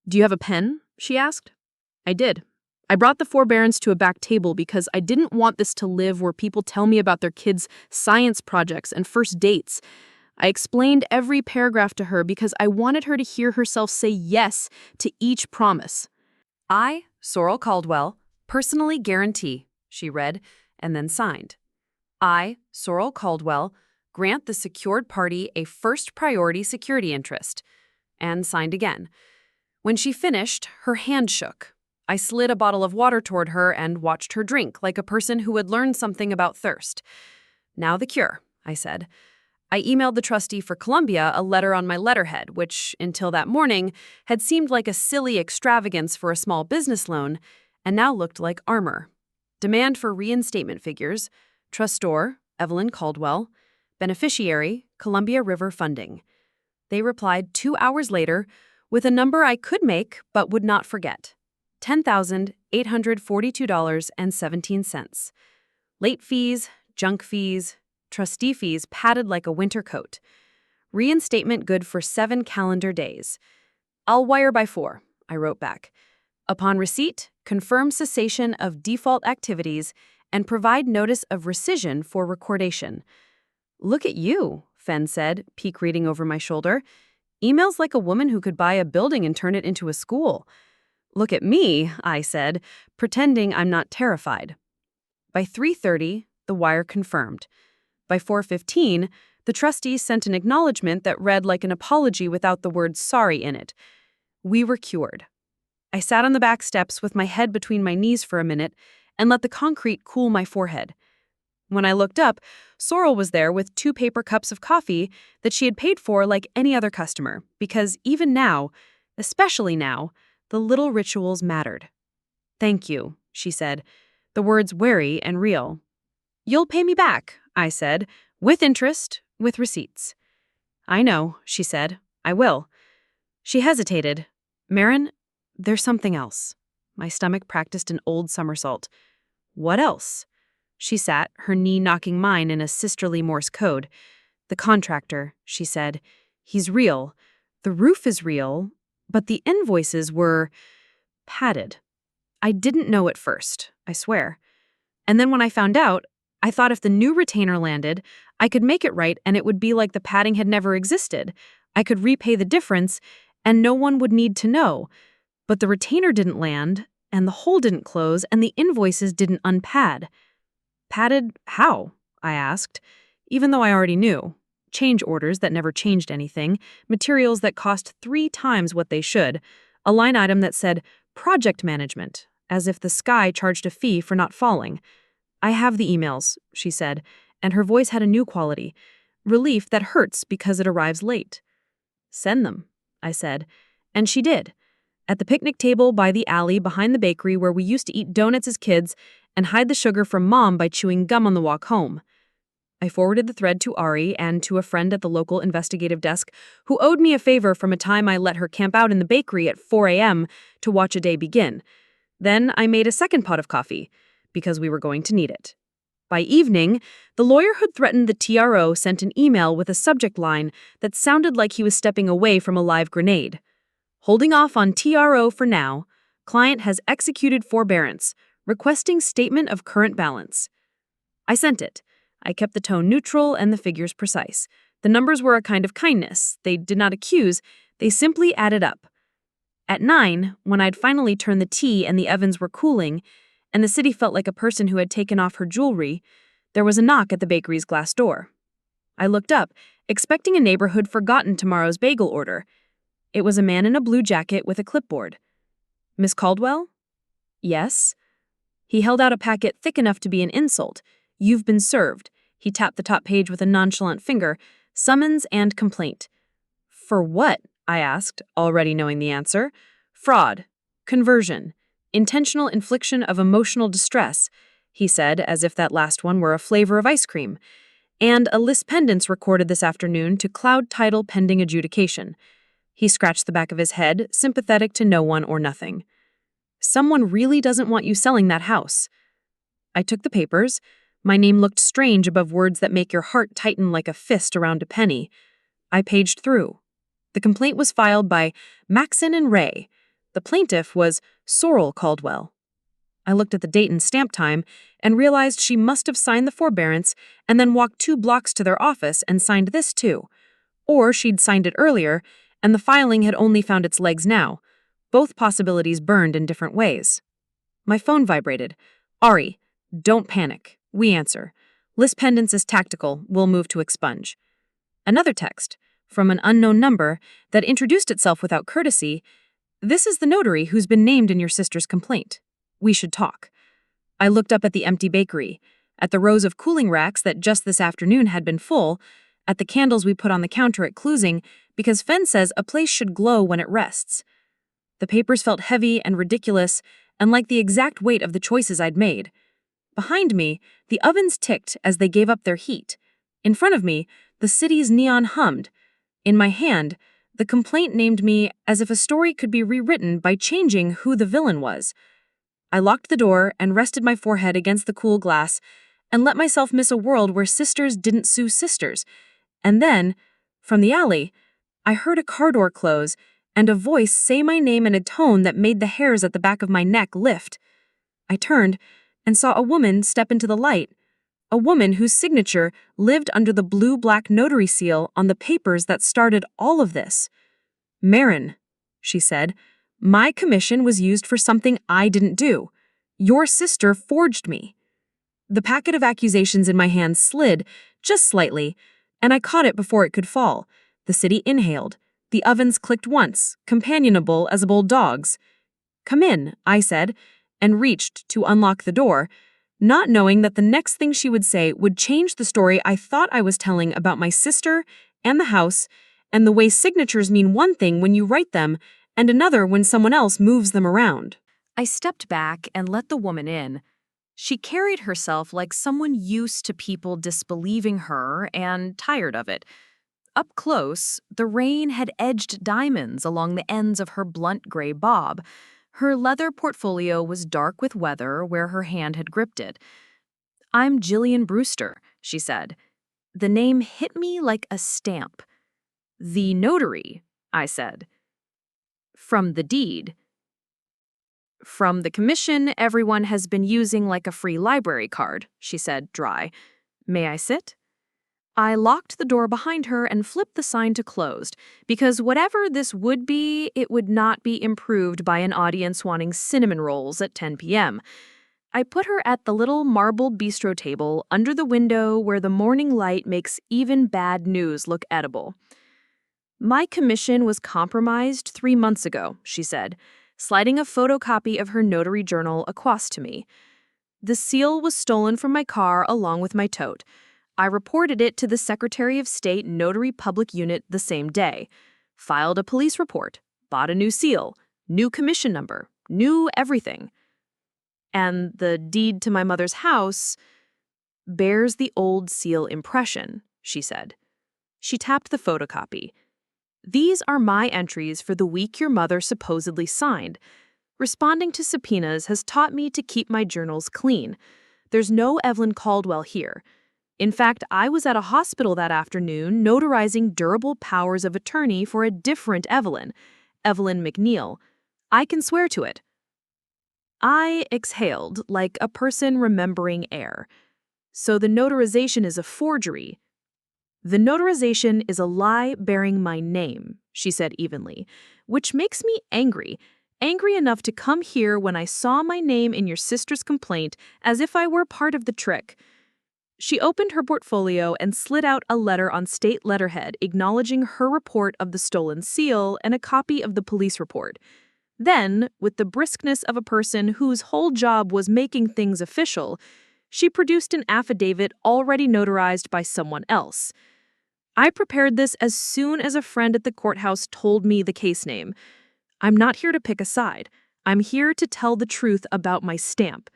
"Do you have a pen?" she asked. I did. I brought the forbearance to a back table because I didn't want this to live where people tell me about their kids' science projects and first dates. I explained every paragraph to her because I wanted her to hear herself say yes to each promise. "I, Sorrel Caldwell, personally guarantee," she read, and then signed. "I, Sorrel Caldwell, grant the secured party a first priority security interest," and signed again. When she finished, her hand shook. I slid a bottle of water toward her and watched her drink like a person who had learned something about thirst. Now the cure, I said. I emailed the trustee for Columbia a letter on my letterhead, which, until that morning, had seemed like a silly extravagance for a small business loan, and now looked like armor. Demand for reinstatement figures, trustor, Evelyn Caldwell, beneficiary, Columbia River Funding. They replied 2 hours later with a number I could make but would not forget. $10,842.17. Late fees, junk fees, trustee fees padded like a winter coat. Reinstatement good for 7 calendar days. I'll wire by 4, I wrote back. Upon receipt, confirm cessation of default activities and provide notice of rescission for recordation. Look at you, Fen said, peek reading over my shoulder. Emails like a woman who could buy a building and turn it into a school. Look at me, I said, pretending I'm not terrified. By 3:30, the wire confirmed. By 4:15, the trustee sent an acknowledgement that read like an apology without the word sorry in it. We were cured. I sat on the back steps with my head between my knees for a minute and let the concrete cool my forehead. When I looked up, Sorrel was there with 2 paper cups of coffee that she had paid for like any other customer, because even now, especially now, the little rituals mattered. Thank you, she said, the words wary and real. You'll pay me back, I said, with interest, with receipts. I know, she said, I will. She hesitated. Marin, there's something else. My stomach practiced an old somersault. What else? She sat, her knee knocking mine in a sisterly Morse code. The contractor, she said. He's real. The roof is real, but the invoices were padded. I didn't know at first, I swear. And then when I found out, I thought if the new retainer landed, I could make it right and it would be like the padding had never existed. I could repay the difference, and no one would need to know. But the retainer didn't land, and the hole didn't close, and the invoices didn't unpad. Padded how? I asked, even though I already knew. Change orders that never changed anything, materials that cost 3 times what they should, a line item that said project management, as if the sky charged a fee for not falling. I have the emails, she said, and her voice had a new quality, relief that hurts because it arrives late. Send them, I said, and she did. At the picnic table by the alley behind the bakery where we used to eat donuts as kids and hide the sugar from Mom by chewing gum on the walk home. I forwarded the thread to Ari and to a friend at the local investigative desk who owed me a favor from a time I let her camp out in the bakery at 4 a.m. to watch a day begin. Then I made a second pot of coffee, because we were going to need it. By evening, the lawyer who'd threatened the TRO sent an email with a subject line that sounded like he was stepping away from a live grenade. Holding off on TRO for now, client has executed forbearance, requesting statement of current balance. I sent it. I kept the tone neutral and the figures precise. The numbers were a kind of kindness. They did not accuse, they simply added up. At 9, when I'd finally turned the tea and the ovens were cooling, and the city felt like a person who had taken off her jewelry, there was a knock at the bakery's glass door. I looked up, expecting a neighbor who'd forgotten tomorrow's bagel order. It was a man in a blue jacket with a clipboard. Miss Caldwell? Yes. He held out a packet thick enough to be an insult. You've been served. He tapped the top page with a nonchalant finger. Summons and complaint. For what? I asked, already knowing the answer. Fraud. Conversion. Intentional infliction of emotional distress, he said, as if that last one were a flavor of ice cream. And a lis pendens recorded this afternoon to cloud title pending adjudication. He scratched the back of his head, sympathetic to no one or nothing. Someone really doesn't want you selling that house. I took the papers. My name looked strange above words that make your heart tighten like a fist around a penny. I paged through. The complaint was filed by Maxon and Ray. The plaintiff was Sorrel Caldwell. I looked at the date and stamp time and realized she must have signed the forbearance and then walked 2 blocks to their office and signed this too. Or she'd signed it earlier, and the filing had only found its legs now. Both possibilities burned in different ways. My phone vibrated. Ari, don't panic. We answer. Lis pendens is tactical. We'll move to expunge. Another text, from an unknown number, that introduced itself without courtesy. This is the notary who's been named in your sister's complaint. We should talk. I looked up at the empty bakery, at the rows of cooling racks that just this afternoon had been full, at the candles we put on the counter at closing, because Fen says a place should glow when it rests. The papers felt heavy and ridiculous, and like the exact weight of the choices I'd made. Behind me, the ovens ticked as they gave up their heat. In front of me, the city's neon hummed. In my hand, the complaint named me as if a story could be rewritten by changing who the villain was. I locked the door and rested my forehead against the cool glass and let myself miss a world where sisters didn't sue sisters. And then, from the alley, I heard a car door close and a voice say my name in a tone that made the hairs at the back of my neck lift. I turned and saw a woman step into the light, a woman whose signature lived under the blue-black notary seal on the papers that started all of this. "Marin," she said, "my commission was used for something I didn't do. Your sister forged me." The packet of accusations in my hand slid, just slightly, and I caught it before it could fall. The city inhaled. The ovens clicked once, companionable as old dogs. "Come in," I said, and reached to unlock the door, not knowing that the next thing she would say would change the story I thought I was telling about my sister and the house, and the way signatures mean one thing when you write them and another when someone else moves them around. I stepped back and let the woman in. She carried herself like someone used to people disbelieving her and tired of it. Up close, the rain had edged diamonds along the ends of her blunt gray bob. Her leather portfolio was dark with weather where her hand had gripped it. "I'm Jillian Brewster," she said. The name hit me like a stamp. "The notary," I said. "From the deed." "From the commission everyone has been using like a free library card," she said, dry. "May I sit?" I locked the door behind her and flipped the sign to closed, because whatever this would be, it would not be improved by an audience wanting cinnamon rolls at 10 p.m. I put her at the little marble bistro table under the window where the morning light makes even bad news look edible. "My commission was compromised 3 months ago," she said, sliding a photocopy of her notary journal across to me. "The seal was stolen from my car along with my tote. I reported it to the Secretary of State Notary Public Unit the same day, filed a police report, bought a new seal, new commission number, new everything. And the deed to my mother's house bears the old seal impression," she said. She tapped the photocopy. "These are my entries for the week your mother supposedly signed. Responding to subpoenas has taught me to keep my journals clean. There's no Evelyn Caldwell here. In fact, I was at a hospital that afternoon notarizing durable powers of attorney for a different Evelyn, Evelyn McNeil. I can swear to it." I exhaled like a person remembering air. "So the notarization is a forgery." "The notarization is a lie bearing my name," she said evenly, "which makes me angry. Angry enough to come here when I saw my name in your sister's complaint as if I were part of the trick." She opened her portfolio and slid out a letter on state letterhead acknowledging her report of the stolen seal and a copy of the police report. Then, with the briskness of a person whose whole job was making things official, she produced an affidavit already notarized by someone else. "I prepared this as soon as a friend at the courthouse told me the case name. I'm not here to pick a side. I'm here to tell the truth about my stamp."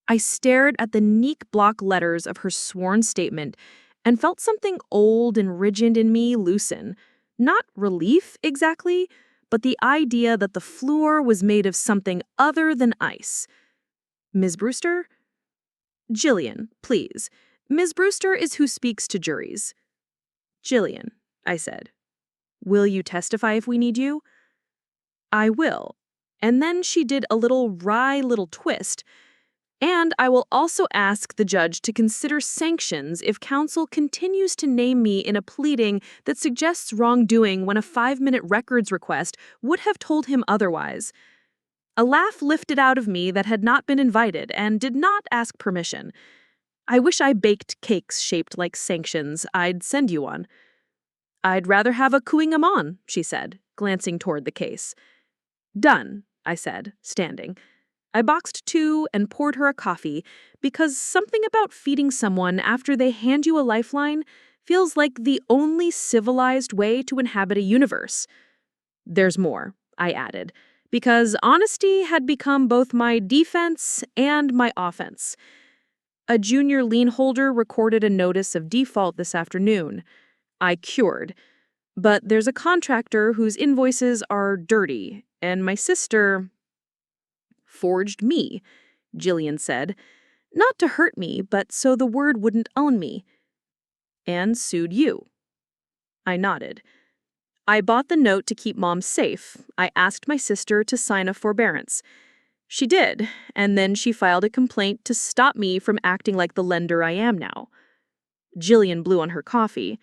I stared at the neat block letters of her sworn statement and felt something old and rigid in me loosen. Not relief, exactly, but the idea that the floor was made of something other than ice. "Ms. Brewster?" "Jillian, please. Ms. Brewster is who speaks to juries." "Jillian," I said. "Will you testify if we need you?" "I will." And then she did a wry little twist. "And I will also ask the judge to consider sanctions if counsel continues to name me in a pleading that suggests wrongdoing when a 5-minute records request would have told him otherwise." A laugh lifted out of me that had not been invited and did not ask permission. "I wish I baked cakes shaped like sanctions. I'd send you one." "I'd rather have a cooing 'em on," she said, glancing toward the case. Done, I said, standing. I boxed 2 and poured her a coffee because something about feeding someone after they hand you a lifeline feels like the only civilized way to inhabit a universe. There's more, I added, because honesty had become both my defense and my offense. A junior lien holder recorded a notice of default this afternoon. I cured. But there's a contractor whose invoices are dirty, and my sister forged me, Jillian said. Not to hurt me, but so the word wouldn't own me. And sued you. I nodded. I bought the note to keep Mom safe. I asked my sister to sign a forbearance. She did, and then she filed a complaint to stop me from acting like the lender I am now. Jillian blew on her coffee.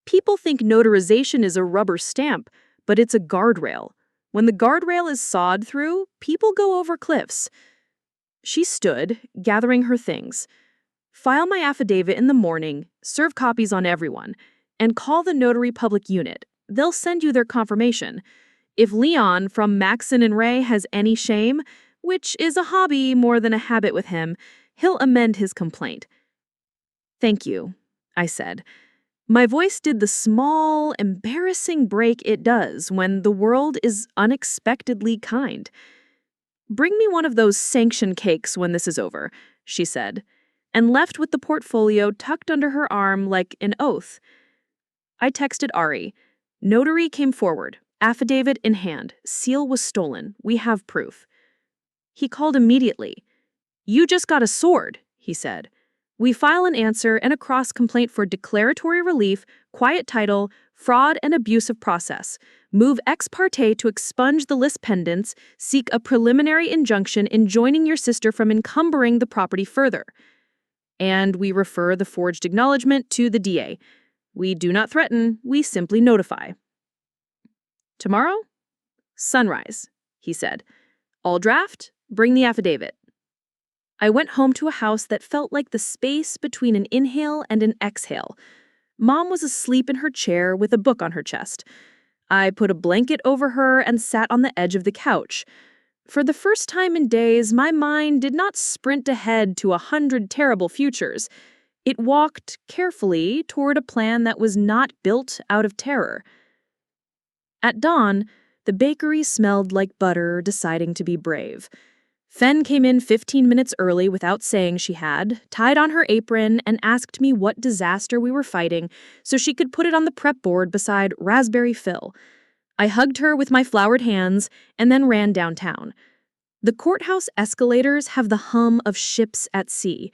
People think notarization is a rubber stamp, but it's a guardrail. When the guardrail is sawed through, people go over cliffs. She stood, gathering her things. File my affidavit in the morning, serve copies on everyone, and call the notary public unit. They'll send you their confirmation. If Lien from Maxon and Ray has any shame, which is a hobby more than a habit with him, he'll amend his complaint. Thank you, I said. My voice did the small, embarrassing break it does when the world is unexpectedly kind. Bring me one of those sanction cakes when this is over, she said, and left with the portfolio tucked under her arm like an oath. I texted Ari. Notary came forward, affidavit in hand. Seal was stolen. We have proof. He called immediately. You just got a sword, he said. We file an answer and a cross-complaint for declaratory relief, quiet title, fraud and abusive process. Move ex parte to expunge the list pendants, seek a preliminary injunction enjoining your sister from encumbering the property further. And we refer the forged acknowledgement to the DA. We do not threaten, we simply notify. Tomorrow? Sunrise, he said. All draft, bring the affidavit. I went home to a house that felt like the space between an inhale and an exhale. Mom was asleep in her chair with a book on her chest. I put a blanket over her and sat on the edge of the couch. For the first time in days, my mind did not sprint ahead to 100 terrible futures. It walked carefully toward a plan that was not built out of terror. At dawn, the bakery smelled like butter deciding to be brave. Fen came in 15 minutes early without saying she had, tied on her apron, and asked me what disaster we were fighting so she could put it on the prep board beside Raspberry Phil. I hugged her with my floured hands and then ran downtown. The courthouse escalators have the hum of ships at sea.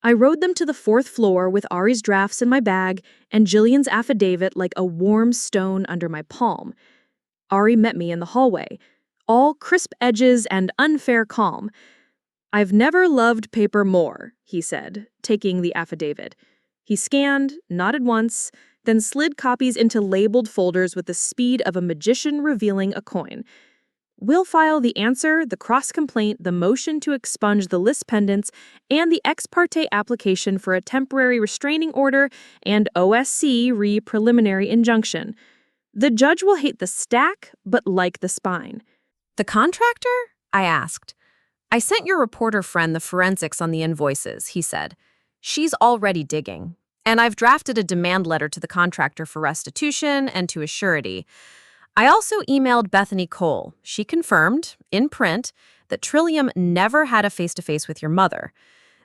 I rode them to the 4th floor with Ari's drafts in my bag and Jillian's affidavit like a warm stone under my palm. Ari met me in the hallway. All crisp edges and unfair calm. I've never loved paper more, he said, taking the affidavit. He scanned, nodded once, then slid copies into labeled folders with the speed of a magician revealing a coin. We'll file the answer, the cross-complaint, the motion to expunge the list pendants, and the ex parte application for a temporary restraining order and OSC preliminary injunction. The judge will hate the stack, but like the spine. The contractor? I asked. I sent your reporter friend the forensics on the invoices, he said. She's already digging. And I've drafted a demand letter to the contractor for restitution and to a surety. I also emailed Bethany Cole. She confirmed, in print, that Trillium never had a face-to-face with your mother.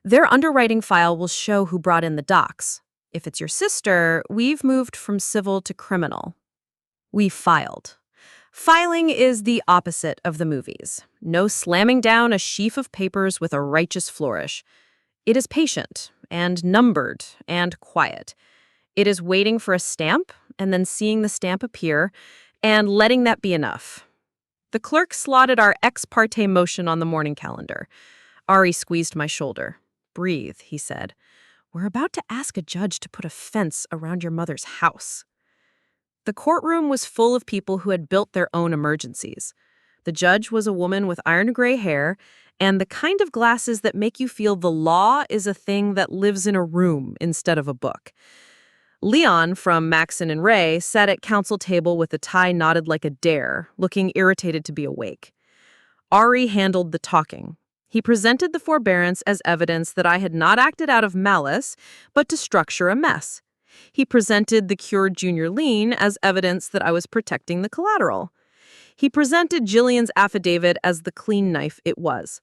Their underwriting file will show who brought in the docs. If it's your sister, we've moved from civil to criminal. We filed. Filing is the opposite of the movies. No slamming down a sheaf of papers with a righteous flourish. It is patient and numbered and quiet. It is waiting for a stamp and then seeing the stamp appear and letting that be enough. The clerk slotted our ex parte motion on the morning calendar. Ari squeezed my shoulder. Breathe, he said. We're about to ask a judge to put a fence around your mother's house. The courtroom was full of people who had built their own emergencies. The judge was a woman with iron gray hair and the kind of glasses that make you feel the law is a thing that lives in a room instead of a book. Leon from Maxon and Ray sat at counsel table with a tie knotted like a dare, looking irritated to be awake. Ari handled the talking. He presented the forbearance as evidence that I had not acted out of malice, but to structure a mess. He presented the cured junior lien as evidence that I was protecting the collateral. He presented Jillian's affidavit as the clean knife it was.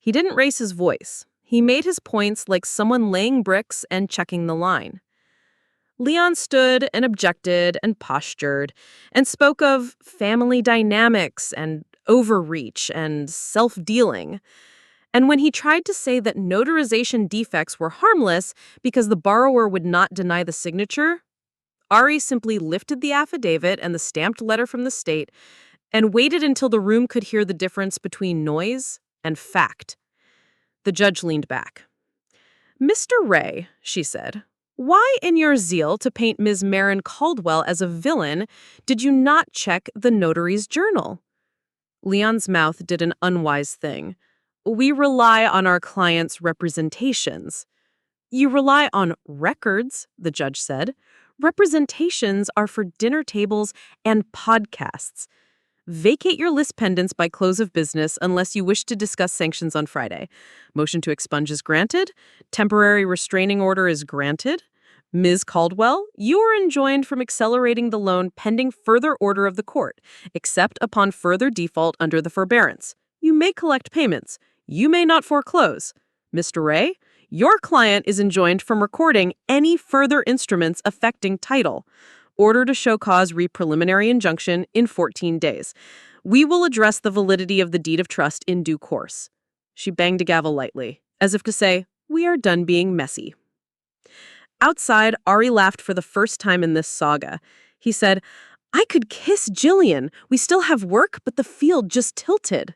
He didn't raise his voice. He made his points like someone laying bricks and checking the line. Leon stood and objected and postured and spoke of family dynamics and overreach and self-dealing. And when he tried to say that notarization defects were harmless because the borrower would not deny the signature, Ari simply lifted the affidavit and the stamped letter from the state and waited until the room could hear the difference between noise and fact. The judge leaned back. "Mr. Ray," she said, "why in your zeal to paint Ms. Marin Caldwell as a villain did you not check the notary's journal?" Leon's mouth did an unwise thing. "We rely on our client's representations." "You rely on records," the judge said. "Representations are for dinner tables and podcasts. Vacate your list pendants by close of business unless you wish to discuss sanctions on Friday. Motion to expunge is granted. Temporary restraining order is granted. Ms. Caldwell, you are enjoined from accelerating the loan pending further order of the court, except upon further default under the forbearance. You may collect payments. You may not foreclose. Mr. Ray, your client is enjoined from recording any further instruments affecting title. Order to show cause preliminary injunction in 14 days. We will address the validity of the deed of trust in due course." She banged a gavel lightly, as if to say, "We are done being messy." Outside, Ari laughed for the first time in this saga. He said, "I could kiss Jillian. We still have work, but the field just tilted."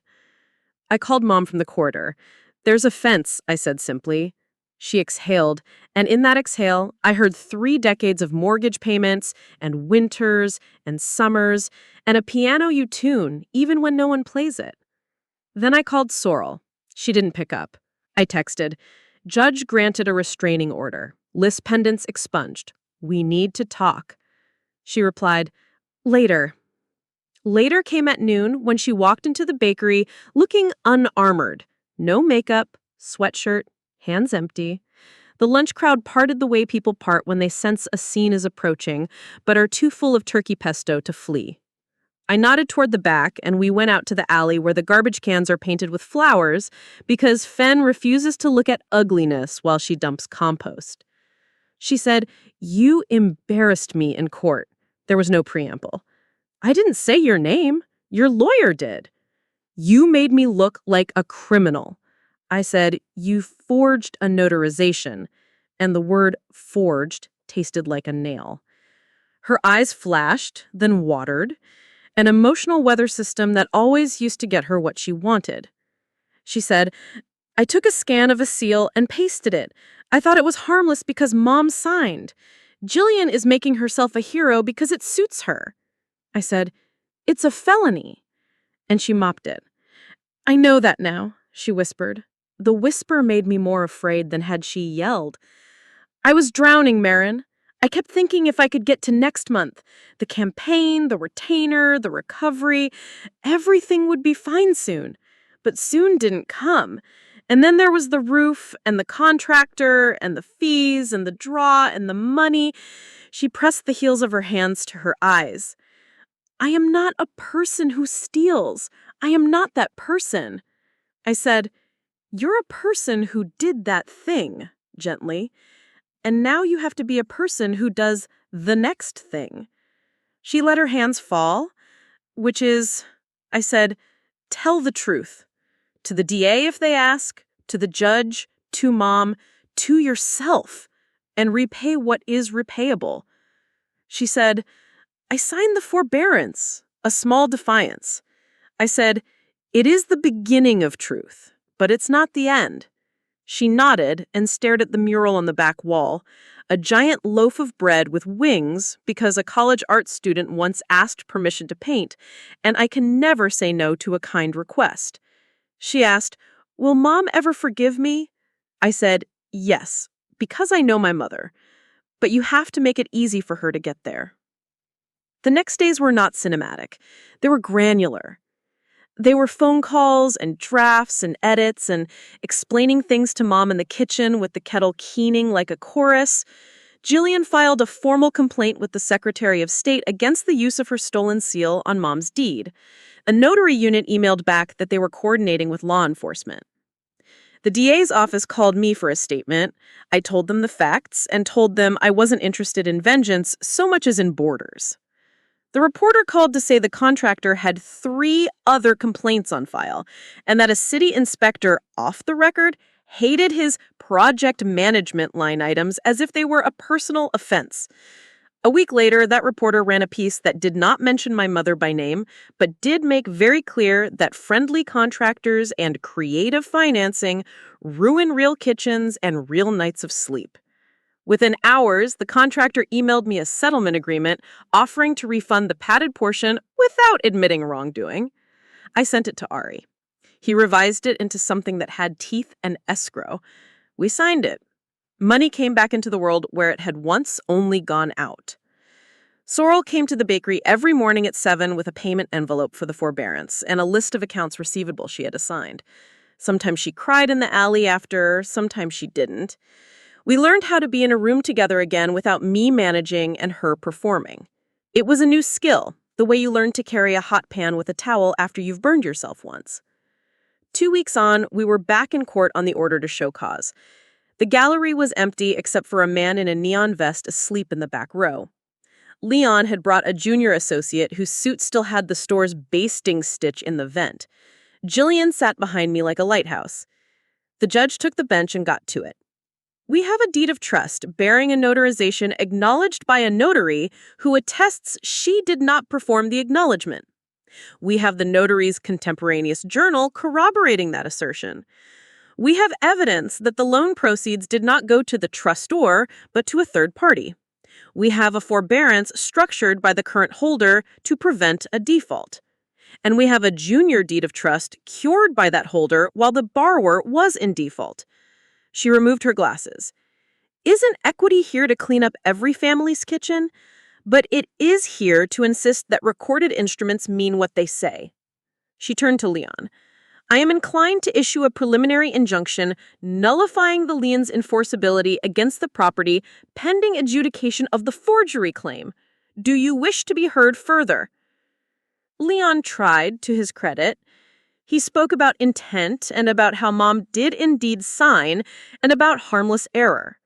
I called Mom from the corridor. "There's a fence," I said simply. She exhaled, and in that exhale, I heard 3 decades of mortgage payments, and winters, and summers, and a piano you tune, even when no one plays it. Then I called Sorrel. She didn't pick up. I texted, "Judge granted a restraining order. List pendants expunged. We need to talk." She replied, "Later." Later came at noon when she walked into the bakery looking unarmored. No makeup, sweatshirt, hands empty. The lunch crowd parted the way people part when they sense a scene is approaching, but are too full of turkey pesto to flee. I nodded toward the back, and we went out to the alley where the garbage cans are painted with flowers because Fen refuses to look at ugliness while she dumps compost. She said, "You embarrassed me in court." There was no preamble. "I didn't say your name. Your lawyer did." "You made me look like a criminal." I said, "You forged a notarization," and the word forged tasted like a nail. Her eyes flashed, then watered, an emotional weather system that always used to get her what she wanted. She said, "I took a scan of a seal and pasted it. I thought it was harmless because Mom signed. Jillian is making herself a hero because it suits her." I said, "It's a felony." And she mopped it. "I know that now," she whispered. The whisper made me more afraid than had she yelled. "I was drowning, Marin. I kept thinking if I could get to next month, the campaign, the retainer, the recovery, everything would be fine soon. But soon didn't come. And then there was the roof and the contractor and the fees and the draw and the money." She pressed the heels of her hands to her eyes. "I am not a person who steals. I am not that person." I said, "You're a person who did that thing," gently. "And now you have to be a person who does the next thing." She let her hands fall, which is, I said, "Tell the truth. To the DA if they ask, to the judge, to Mom, to yourself, and repay what is repayable." She said, "I signed the forbearance, a small defiance." I said, "It is the beginning of truth, but it's not the end." She nodded and stared at the mural on the back wall, a giant loaf of bread with wings because a college art student once asked permission to paint, and I can never say no to a kind request. She asked, "Will Mom ever forgive me?" I said, "Yes, because I know my mother. but you have to make it easy for her to get there. The next days were not cinematic. They were granular. They were phone calls and drafts and edits and explaining things to Mom in the kitchen with the kettle keening like a chorus. Jillian filed a formal complaint with the Secretary of State against the use of her stolen seal on Mom's deed. A notary unit emailed back that they were coordinating with law enforcement. The DA's office called me for a statement. I told them the facts and told them I wasn't interested in vengeance so much as in borders. The reporter called to say the contractor had 3 other complaints on file and that a city inspector off the record hated his project management line items as if they were a personal offense. A week later, that reporter ran a piece that did not mention my mother by name, but did make very clear that friendly contractors and creative financing ruin real kitchens and real nights of sleep. Within hours, the contractor emailed me a settlement agreement offering to refund the padded portion without admitting wrongdoing. I sent it to Ari. He revised it into something that had teeth and escrow. We signed it. Money came back into the world where it had once only gone out. Sorrel came to the bakery every morning at 7 with a payment envelope for the forbearance and a list of accounts receivable she had assigned. Sometimes she cried in the alley after, sometimes she didn't. We learned how to be in a room together again without me managing and her performing. It was a new skill, the way you learn to carry a hot pan with a towel after you've burned yourself once. 2 weeks on, we were back in court on the order to show cause. The gallery was empty except for a man in a neon vest asleep in the back row. Lien had brought a junior associate whose suit still had the store's basting stitch in the vent. Jillian sat behind me like a lighthouse. The judge took the bench and got to it. We have a deed of trust bearing a notarization acknowledged by a notary who attests she did not perform the acknowledgement. We have the notary's contemporaneous journal corroborating that assertion. We have evidence that the loan proceeds did not go to the trustor, but to a third party. We have a forbearance structured by the current holder to prevent a default. And we have a junior deed of trust cured by that holder while the borrower was in default. She removed her glasses. Isn't equity here to clean up every family's kitchen? But it is here to insist that recorded instruments mean what they say. She turned to Lien. I am inclined to issue a preliminary injunction nullifying the lien's enforceability against the property pending adjudication of the forgery claim. Do you wish to be heard further? Lien tried, to his credit. He spoke about intent and about how Mom did indeed sign and about harmless error.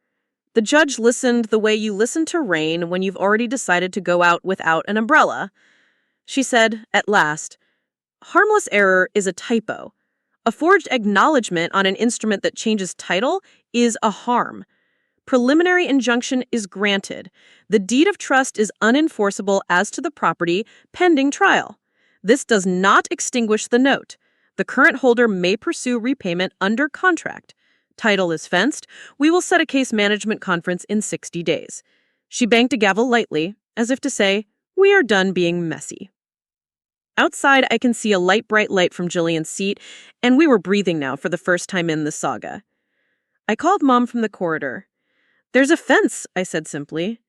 The judge listened the way you listen to rain when you've already decided to go out without an umbrella. She said, at last, harmless error is a typo. A forged acknowledgement on an instrument that changes title is a harm. Preliminary injunction is granted. The deed of trust is unenforceable as to the property pending trial. This does not extinguish the note. The current holder may pursue repayment under contract. Title is fenced. We will set a case management conference in 60 days. She banged a gavel lightly, as if to say, we are done being messy. Outside, I can see a bright light from Jillian's seat, and we were breathing now for the first time in the saga. I called Mom from the corridor. There's a fence, I said simply.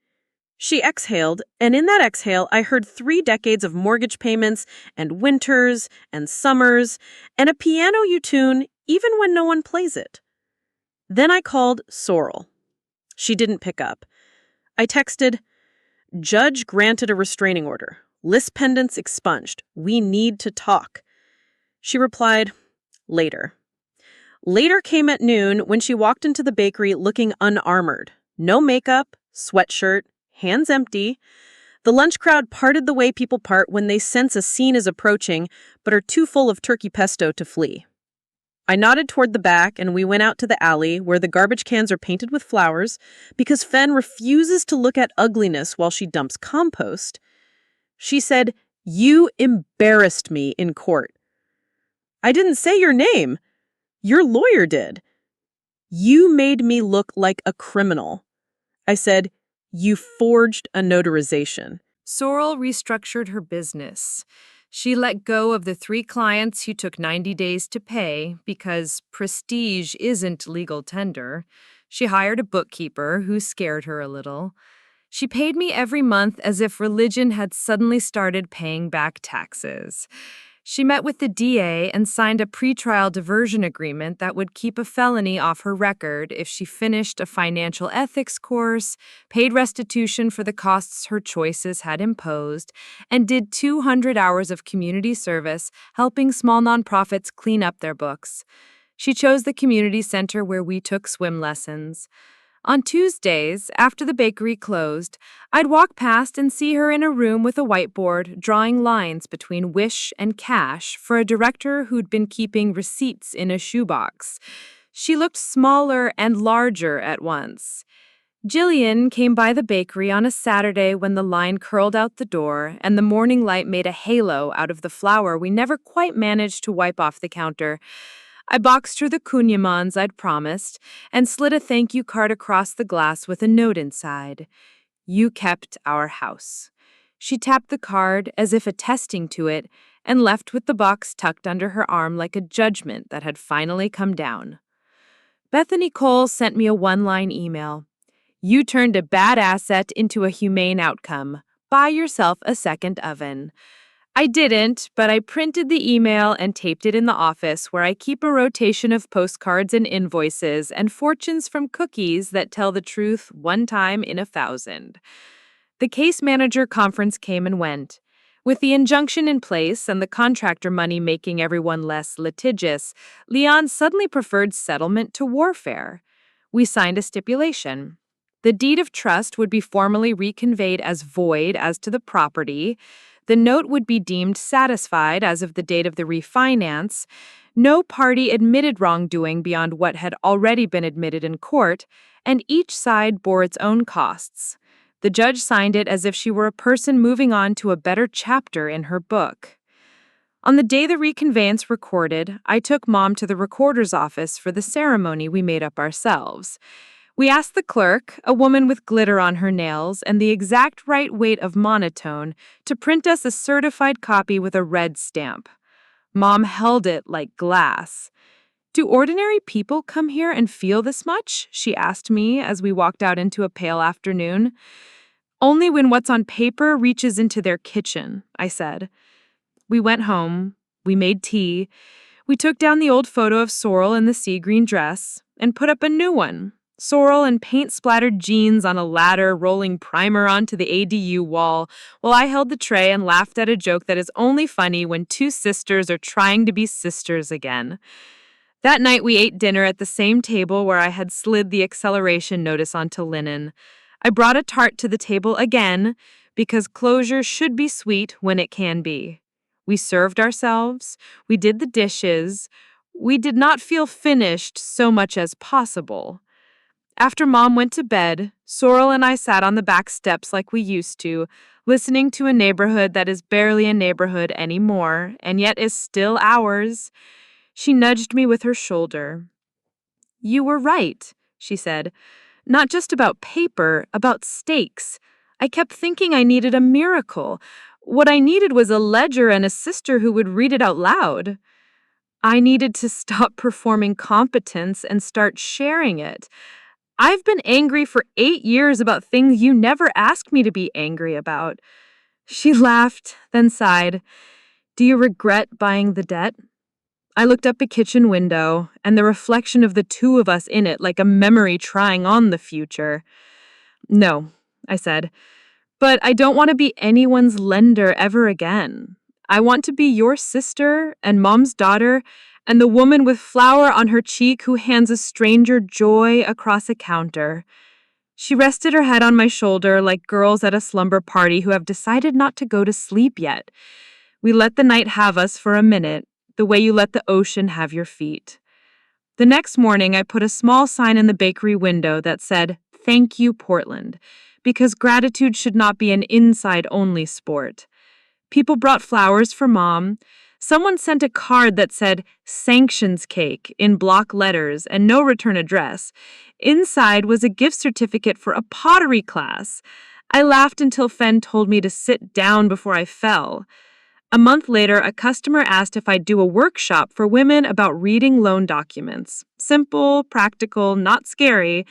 She exhaled, and in that exhale, I heard 3 decades of mortgage payments, and winters, and summers, and a piano you tune even when no one plays it. Then I called Sorrel. She didn't pick up. I texted, Judge granted a restraining order. List pendants expunged. We need to talk. She replied, later. Later came at noon when she walked into the bakery looking unarmored. No makeup, sweatshirt, hands empty. The lunch crowd parted the way people part when they sense a scene is approaching, but are too full of turkey pesto to flee. I nodded toward the back, and we went out to the alley where the garbage cans are painted with flowers because Fen refuses to look at ugliness while she dumps compost. She said, You embarrassed me in court. I didn't say your name. Your lawyer did. You made me look like a criminal. I said, You forged a notarization. Sorrel restructured her business. She let go of the 3 clients who took 90 days to pay because prestige isn't legal tender. She hired a bookkeeper who scared her a little. She paid me every month as if religion had suddenly started paying back taxes. She met with the DA and signed a pretrial diversion agreement that would keep a felony off her record if she finished a financial ethics course, paid restitution for the costs her choices had imposed, and did 200 hours of community service helping small nonprofits clean up their books. She chose the community center where we took swim lessons. On Tuesdays, after the bakery closed, I'd walk past and see her in a room with a whiteboard drawing lines between wish and cash for a director who'd been keeping receipts in a shoebox. She looked smaller and larger at once. Lien came by the bakery on a Saturday when the line curled out the door and the morning light made a halo out of the flour we never quite managed to wipe off the counter. I boxed her the kouign-amanns I'd promised and slid a thank you card across the glass with a note inside. You kept our house. She tapped the card as if attesting to it and left with the box tucked under her arm like a judgment that had finally come down. Bethany Cole sent me a one-line email. You turned a bad asset into a humane outcome. Buy yourself a second oven. I didn't, but I printed the email and taped it in the office where I keep a rotation of postcards and invoices and fortunes from cookies that tell the truth one time in 1,000. The case manager conference came and went. With the injunction in place and the contractor money making everyone less litigious, Lien suddenly preferred settlement to warfare. We signed a stipulation. The deed of trust would be formally reconveyed as void as to the property. The note would be deemed satisfied as of the date of the refinance. No party admitted wrongdoing beyond what had already been admitted in court, and each side bore its own costs. The judge signed it as if she were a person moving on to a better chapter in her book. On the day the reconveyance recorded, I took Mom to the recorder's office for the ceremony we made up ourselves. We asked the clerk, a woman with glitter on her nails and the exact right weight of monotone, to print us a certified copy with a red stamp. Mom held it like glass. Do ordinary people come here and feel this much? She asked me as we walked out into a pale afternoon. Only when what's on paper reaches into their kitchen, I said. We went home. We made tea. We took down the old photo of Sorrel in the sea green dress and put up a new one. Sorrel in paint-splattered jeans on a ladder rolling primer onto the ADU wall while I held the tray and laughed at a joke that is only funny when two sisters are trying to be sisters again. That night we ate dinner at the same table where I had slid the acceleration notice onto linen. I brought a tart to the table again because closure should be sweet when it can be. We served ourselves. We did the dishes. We did not feel finished so much as possible. After Mom went to bed, Sorrel and I sat on the back steps like we used to, listening to a neighborhood that is barely a neighborhood anymore, and yet is still ours. She nudged me with her shoulder. You were right, she said. Not just about paper, about stakes. I kept thinking I needed a miracle. What I needed was a ledger and a sister who would read it out loud. I needed to stop performing competence and start sharing it. I've been angry for 8 years about things you never asked me to be angry about. She laughed, then sighed. Do you regret buying the debt? I looked up a kitchen window, and the reflection of the two of us in it like a memory trying on the future. No, I said, but I don't want to be anyone's lender ever again. I want to be your sister and Mom's daughter and the woman with flour on her cheek who hands a stranger joy across a counter. She rested her head on my shoulder like girls at a slumber party who have decided not to go to sleep yet. We let the night have us for a minute, the way you let the ocean have your feet. The next morning, I put a small sign in the bakery window that said, "Thank you, Portland," because gratitude should not be an inside-only sport. People brought flowers for Mom. Someone sent a card that said, "Sanctions Cake," in block letters and no return address. Inside was a gift certificate for a pottery class. I laughed until Fen told me to sit down before I fell. A month later, a customer asked if I'd do a workshop for women about reading loan documents. Simple, practical, not scary.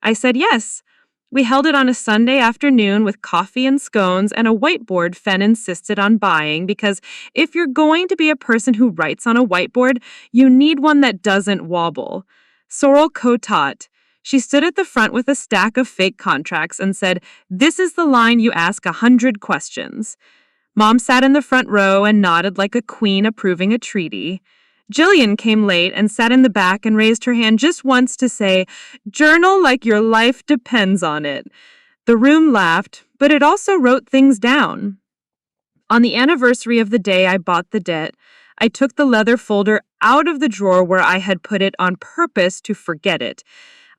I said yes. We held it on a Sunday afternoon with coffee and scones and a whiteboard Fen insisted on buying because if you're going to be a person who writes on a whiteboard, you need one that doesn't wobble. Sorrel co-taught. She stood at the front with a stack of fake contracts and said, "This is the line you ask 100 questions." Mom sat in the front row and nodded like a queen approving a treaty. Jillian came late and sat in the back and raised her hand just once to say, "Journal like your life depends on it." The room laughed, but it also wrote things down. On the anniversary of the day I bought the debt, I took the leather folder out of the drawer where I had put it on purpose to forget it.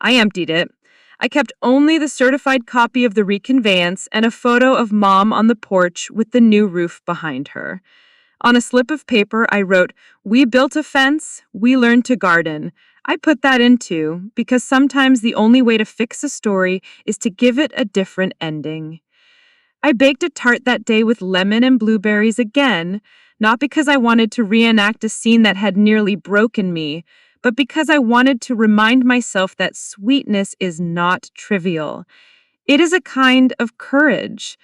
I emptied it. I kept only the certified copy of the reconveyance and a photo of Mom on the porch with the new roof behind her. On a slip of paper, I wrote, "We built a fence, we learned to garden." I put that in too, because sometimes the only way to fix a story is to give it a different ending. I baked a tart that day with lemon and blueberries again, not because I wanted to reenact a scene that had nearly broken me, but because I wanted to remind myself that sweetness is not trivial. It is a kind of courage.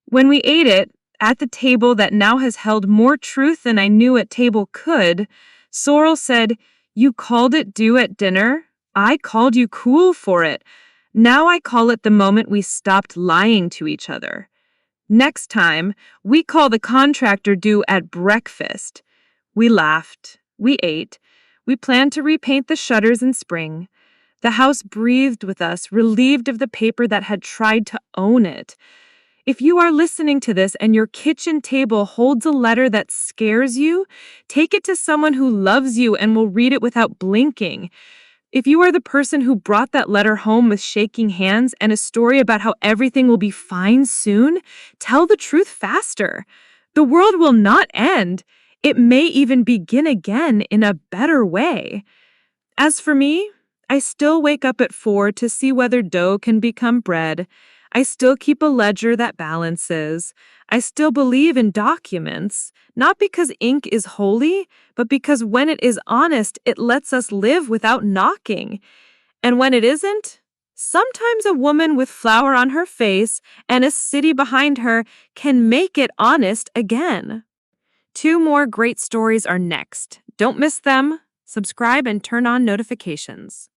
When we ate it, at the table that now has held more truth than I knew a table could, Sorrel said, "You called it due at dinner? I called you cool for it. Now I call it the moment we stopped lying to each other. Next time, we call the contractor due at breakfast." We laughed. We ate. We planned to repaint the shutters in spring. The house breathed with us, relieved of the paper that had tried to own it. If you are listening to this and your kitchen table holds a letter that scares you, take it to someone who loves you and will read it without blinking. If you are the person who brought that letter home with shaking hands and a story about how everything will be fine soon, tell the truth faster. The world will not end. It may even begin again in a better way. As for me, I still wake up at 4 to see whether dough can become bread. I still keep a ledger that balances. I still believe in documents, not because ink is holy, but because when it is honest, it lets us live without knocking. And when it isn't, sometimes a woman with flour on her face and a city behind her can make it honest again. 2 more great stories are next. Don't miss them. Subscribe and turn on notifications.